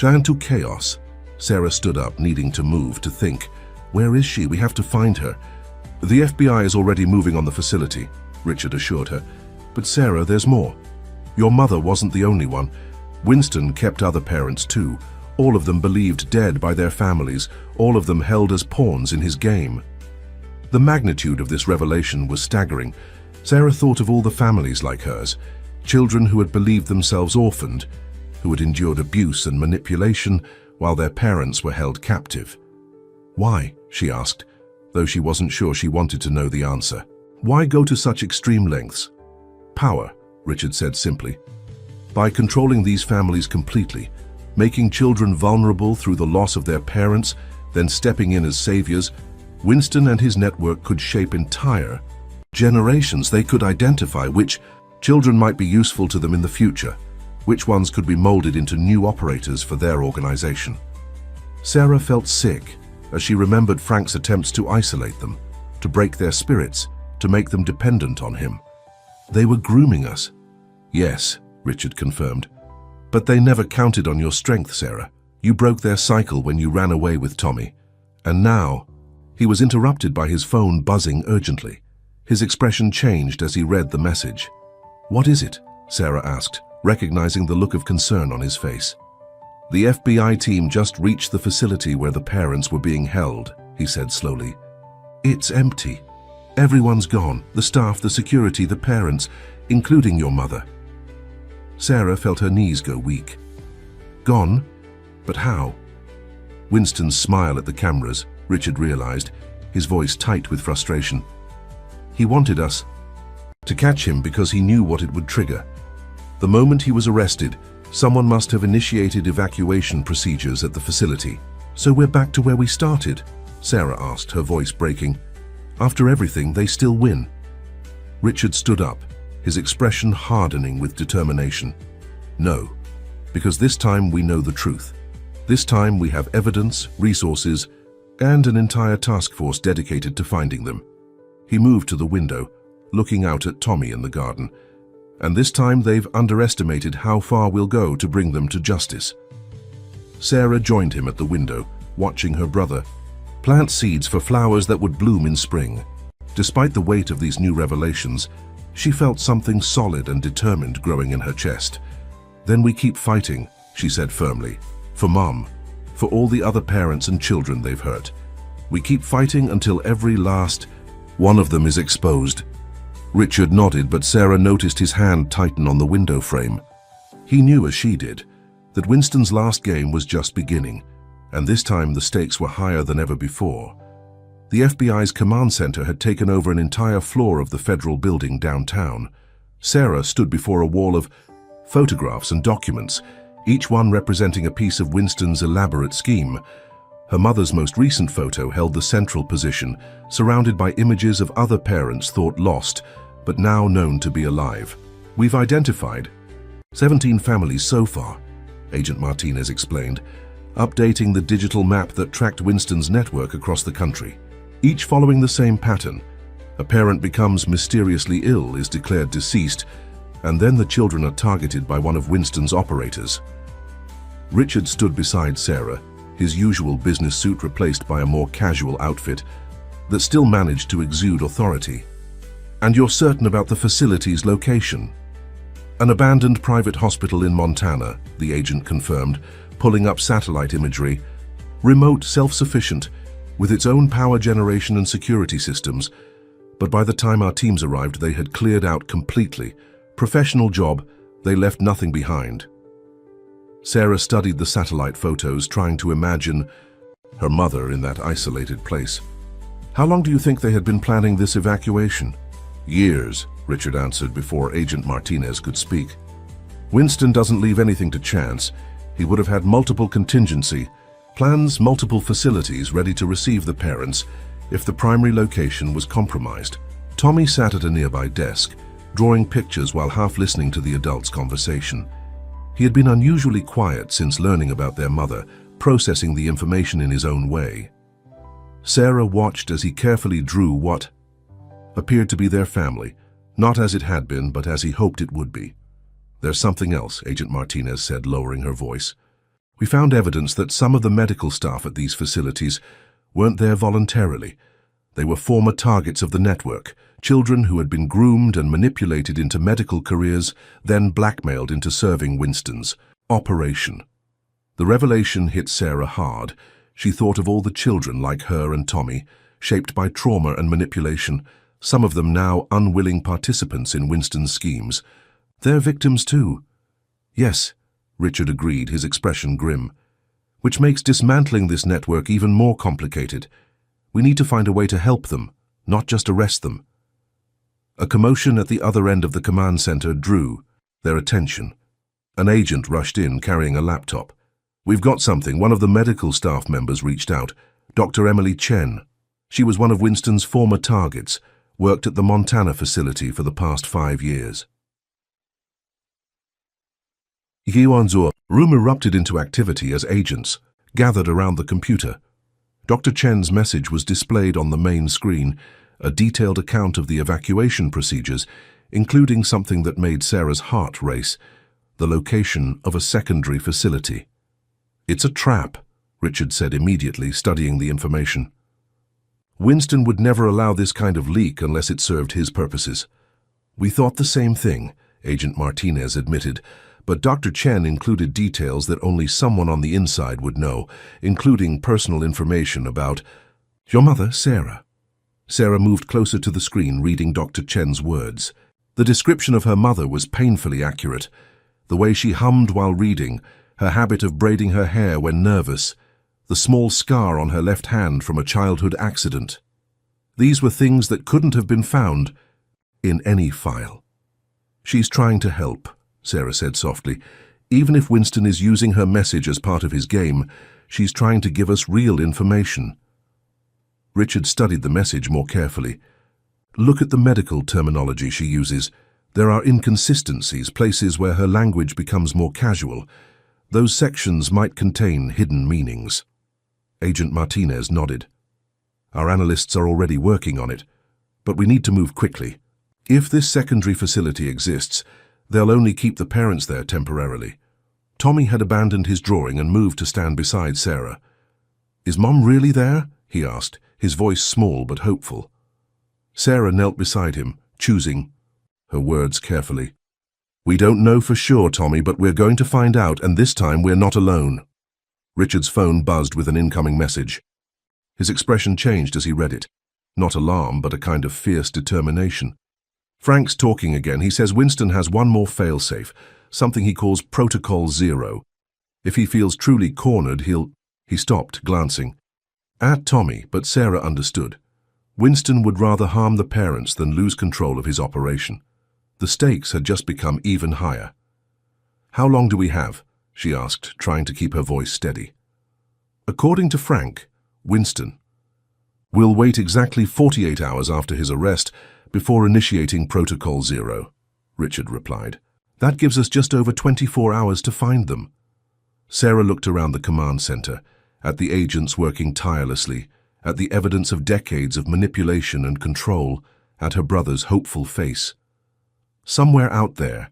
into chaos." Sarah stood up, needing to move, to think. "Where is she? We have to find her." "The FBI is already moving on the facility," Richard assured her. "But Sarah, there's more. Your mother wasn't the only one. Winston kept other parents too, all of them believed dead by their families, all of them held as pawns in his game." The magnitude of this revelation was staggering. Sarah thought of all the families like hers, children who had believed themselves orphaned, who had endured abuse and manipulation while their parents were held captive. "Why?" she asked, though she wasn't sure she wanted to know the answer. "Why go to such extreme lengths?" "Power," Richard said simply. "By controlling these families completely, making children vulnerable through the loss of their parents, then stepping in as saviors, Winston and his network could shape entire generations. They could identify which children might be useful to them in the future, which ones could be molded into new operators for their organization." Sarah felt sick as she remembered Frank's attempts to isolate them, to break their spirits, to make them dependent on him. "They were grooming us." "Yes," Richard confirmed. "But they never counted on your strength, Sarah. You broke their cycle when you ran away with Tommy. And now..." He was interrupted by his phone buzzing urgently. His expression changed as he read the message. "What is it?" Sarah asked, recognizing the look of concern on his face. "The FBI team just reached the facility where the parents were being held," he said slowly. "It's empty. Everyone's gone, the staff, the security, the parents, including your mother." Sarah felt her knees go weak. "Gone? But how?" Winston's smile at the cameras, Richard realized, his voice tight with frustration. "He wanted us to catch him because he knew what it would trigger. The moment he was arrested, someone must have initiated evacuation procedures at the facility." "So we're back to where we started?" Sarah asked, her voice breaking. "After everything, they still win?" Richard stood up, his expression hardening with determination. "No, because this time we know the truth. This time we have evidence, resources, and an entire task force dedicated to finding them." He moved to the window, looking out at Tommy in the garden. And this time they've underestimated how far we'll go to bring them to justice. Sarah joined him at the window, watching her brother plant seeds for flowers that would bloom in spring. Despite the weight of these new revelations, she felt something solid and determined growing in her chest. "Then we keep fighting," she said firmly. "For Mom, for all the other parents and children they've hurt. We keep fighting until every last one of them is exposed." Richard nodded, but Sarah noticed his hand tighten on the window frame. He knew, as she did, that Winston's last game was just beginning, and this time the stakes were higher than ever before. The FBI's command center had taken over an entire floor of the federal building downtown. Sarah stood before a wall of photographs and documents, each one representing a piece of Winston's elaborate scheme. Her mother's most recent photo held the central position, surrounded by images of other parents thought lost, but now known to be alive. "We've identified 17 families so far," Agent Martinez explained, updating the digital map that tracked Winston's network across the country. Each following the same pattern. A parent becomes mysteriously ill, is declared deceased, and then the children are targeted by one of Winston's operators. Richard stood beside Sarah, his usual business suit replaced by a more casual outfit that still managed to exude authority. "And you're certain about the facility's location?" "An abandoned private hospital in Montana," the agent confirmed, pulling up satellite imagery. "Remote, self-sufficient, with its own power generation and security systems. But by the time our teams arrived, they had cleared out completely. Professional job, they left nothing behind." Sarah studied the satellite photos, trying to imagine her mother in that isolated place. "How long do you think they had been planning this evacuation?" "Years," Richard answered before Agent Martinez could speak. "Winston doesn't leave anything to chance. He would have had multiple contingency plans, multiple facilities ready to receive the parents if the primary location was compromised." Tommy sat at a nearby desk, drawing pictures while half listening to the adults' conversation. He had been unusually quiet since learning about their mother, processing the information in his own way. Sarah watched as he carefully drew what appeared to be their family, not as it had been, but as he hoped it would be. "There's something else," Agent Martinez said, lowering her voice. "We found evidence that some of the medical staff at these facilities weren't there voluntarily. They were former targets of the network, children who had been groomed and manipulated into medical careers, then blackmailed into serving Winston's operation." The revelation hit Sarah hard. She thought of all the children like her and Tommy, shaped by trauma and manipulation, some of them now unwilling participants in Winston's schemes. "They're victims too." "Yes," Richard agreed, his expression grim. "Which makes dismantling this network even more complicated. We need to find a way to help them, not just arrest them." A commotion at the other end of the command center drew their attention. An agent rushed in carrying a laptop. "We've got something." One of the medical staff members reached out. Dr. Emily Chen. She was one of Winston's former targets, worked at the Montana facility for the past 5 years. Room erupted into activity as agents gathered around the computer. Dr. Chen's message was displayed on the main screen, a detailed account of the evacuation procedures, including something that made Sarah's heart race, the location of a secondary facility. "It's a trap," Richard said immediately, studying the information. "Winston would never allow this kind of leak unless it served his purposes." "We thought the same thing," Agent Martinez admitted, but Dr. Chen included details that only someone on the inside would know, including personal information about your mother, Sarah. Sarah moved closer to the screen, reading Dr. Chen's words. The description of her mother was painfully accurate. The way she hummed while reading, her habit of braiding her hair when nervous, the small scar on her left hand from a childhood accident. These were things that couldn't have been found in any file. "She's trying to help," Sarah said softly. "Even if Winston is using her message as part of his game, she's trying to give us real information." Richard studied the message more carefully. "Look at the medical terminology she uses. There are inconsistencies, places where her language becomes more casual. Those sections might contain hidden meanings." Agent Martinez nodded. "Our analysts are already working on it, but we need to move quickly. If this secondary facility exists, They'll only keep the parents there temporarily. Tommy had abandoned his drawing and moved to stand beside Sarah. "Is Mom really there?" he asked, his voice small but hopeful. Sarah knelt beside him, choosing her words carefully. "We don't know for sure, Tommy, but we're going to find out, and this time we're not alone." Richard's phone buzzed with an incoming message. His expression changed as he read it. Not alarm, but a kind of fierce determination. "Frank's talking again. He says Winston has one more failsafe, something he calls Protocol Zero. If he feels truly cornered, he'll—" He stopped, glancing at Tommy, but Sarah understood. Winston would rather harm the parents than lose control of his operation. The stakes had just become even higher. "How long do we have?" she asked, trying to keep her voice steady. "According to Frank, Winston, we'll wait exactly 48 hours after his arrest before initiating Protocol Zero," Richard replied. "That gives us just over 24 hours to find them." Sarah looked around the command center, at the agents working tirelessly, at the evidence of decades of manipulation and control, at her brother's hopeful face. Somewhere out there,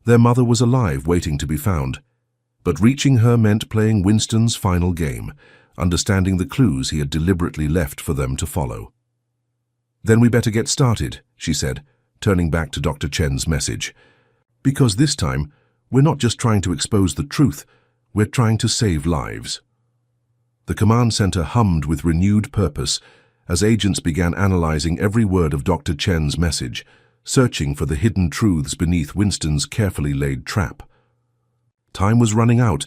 their mother was alive, waiting to be found. But reaching her meant playing Winston's final game, understanding the clues he had deliberately left for them to follow. "Then we better get started," she said, turning back to Dr. Chen's message. "Because this time, we're not just trying to expose the truth, we're trying to save lives." The command center hummed with renewed purpose as agents began analyzing every word of Dr. Chen's message, searching for the hidden truths beneath Winston's carefully laid trap. Time was running out,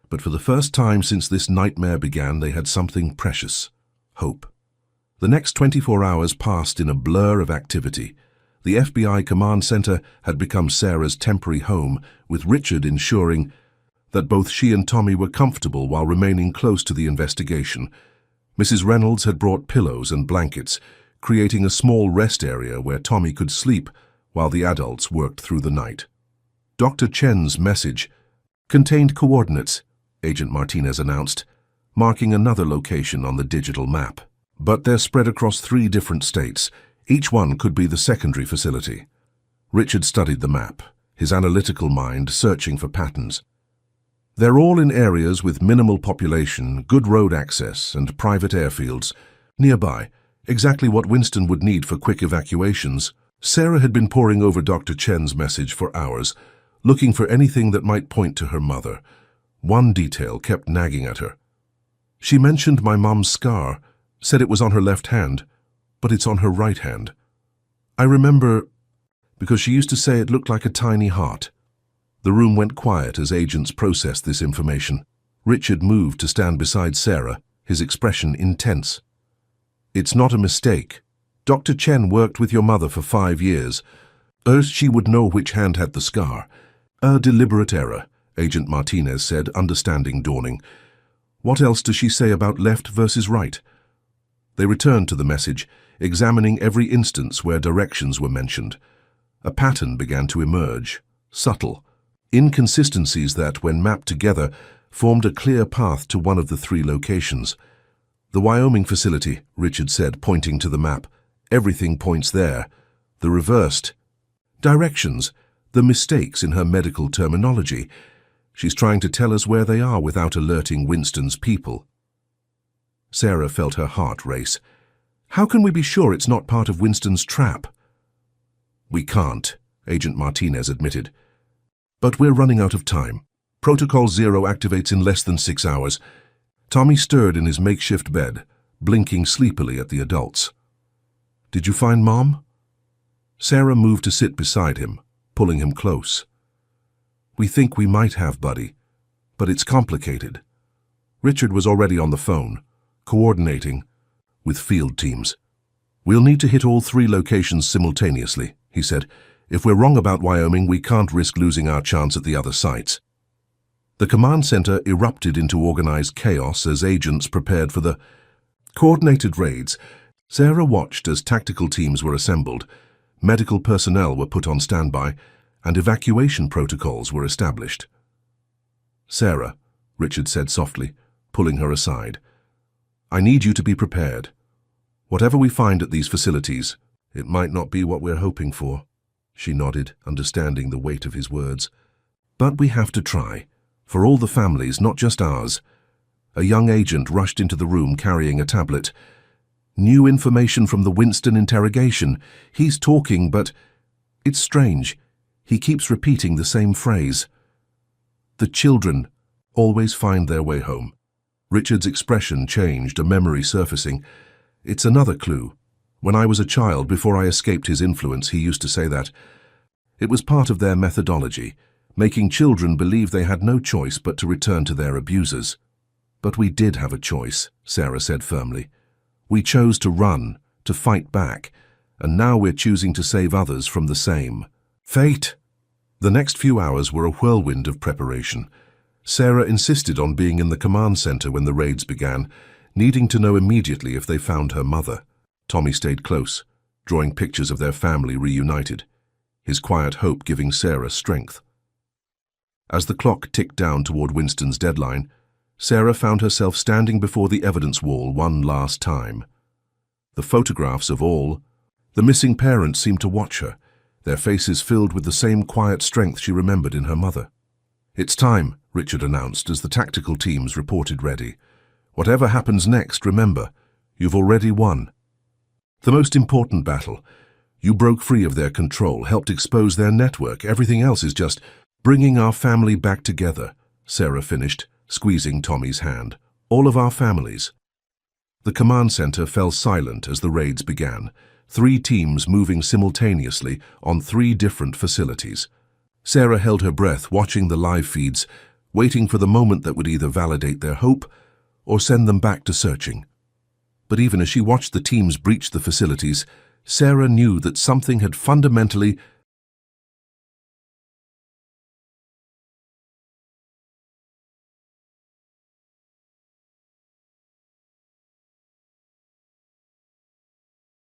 but for the first time since this nightmare began, they had something precious: hope. The next 24 hours passed in a blur of activity. The FBI command center had become Sarah's temporary home, with Richard ensuring that both she and Tommy were comfortable while remaining close to the investigation. Mrs. Reynolds had brought pillows and blankets, creating a small rest area where Tommy could sleep while the adults worked through the night. Dr. Chen's message contained coordinates, Agent Martinez announced, marking another location on the digital map. But they're spread across 3 different states. Each one could be the secondary facility. Richard studied the map, his analytical mind searching for patterns. They're all in areas with minimal population, good road access, and private airfields. Nearby, exactly what Winston would need for quick evacuations. Sarah had been poring over Dr. Chen's message for hours, looking for anything that might point to her mother. One detail kept nagging at her. "She mentioned my mom's scar, said it was on her left hand, but it's on her right hand. I remember because she used to say it looked like a tiny heart." The room went quiet as agents processed this information. Richard moved to stand beside Sarah, his expression intense. "It's not a mistake. Dr. Chen worked with your mother for 5 years. She would know which hand had the scar. A deliberate error," Agent Martinez said, understanding dawning. "What else does she say about left versus right?" They returned to the message, examining every instance where directions were mentioned. A pattern began to emerge, subtle. Inconsistencies that, when mapped together, formed a clear path to one of the 3 locations. "The Wyoming facility," Richard said, pointing to the map. "Everything points there. The reversed directions, the mistakes in her medical terminology. She's trying to tell us where they are without alerting Winston's people." Sarah felt her heart race. "How can we be sure it's not part of Winston's trap?" "We can't," Agent Martinez admitted. "But we're running out of time. Protocol Zero activates in less than 6 hours. Tommy stirred in his makeshift bed, blinking sleepily at the adults. "Did you find Mom?" Sarah moved to sit beside him, pulling him close. "We think we might have, buddy, but it's complicated." Richard was already on the phone, coordinating with field teams. "We'll need to hit all 3 locations simultaneously," he said. "If we're wrong about Wyoming, we can't risk losing our chance at the other sites." The command center erupted into organized chaos as agents prepared for the coordinated raids. Sarah watched as tactical teams were assembled, medical personnel were put on standby, and evacuation protocols were established. "Sarah," Richard said softly, pulling her aside, "I need you to be prepared. Whatever we find at these facilities, it might not be what we're hoping for." She nodded, understanding the weight of his words. But we have to try. For all the families, not just ours. A young agent rushed into the room carrying a tablet. New information from the Winston interrogation. He's talking, but it's strange. He keeps repeating the same phrase. The children always find their way home. Richard's expression changed, a memory surfacing. It's another clue. When I was a child, before I escaped his influence, he used to say that. It was part of their methodology, making children believe they had no choice but to return to their abusers. But we did have a choice, Sarah said firmly. We chose to run, to fight back, and now we're choosing to save others from the same. Fate! The next few hours were a whirlwind of preparation. Sarah insisted on being in the command center when the raids began, needing to know immediately if they found her mother. Tommy stayed close, drawing pictures of their family reunited, his quiet hope giving Sarah strength. As the clock ticked down toward Winston's deadline, Sarah found herself standing before the evidence wall one last time. The photographs of all, the missing parents seemed to watch her, their faces filled with the same quiet strength she remembered in her mother. It's time, Richard announced as the tactical teams reported ready. Whatever happens next, remember, you've already won. The most important battle. You broke free of their control, helped expose their network. Everything else is just bringing our family back together, Sarah finished, squeezing Tommy's hand. All of our families. The command center fell silent as the raids began, 3 teams moving simultaneously on 3 different facilities. Sarah held her breath, watching the live feeds, waiting for the moment that would either validate their hope or send them back to searching. But even as she watched the teams breach the facilities, Sarah knew that something had fundamentally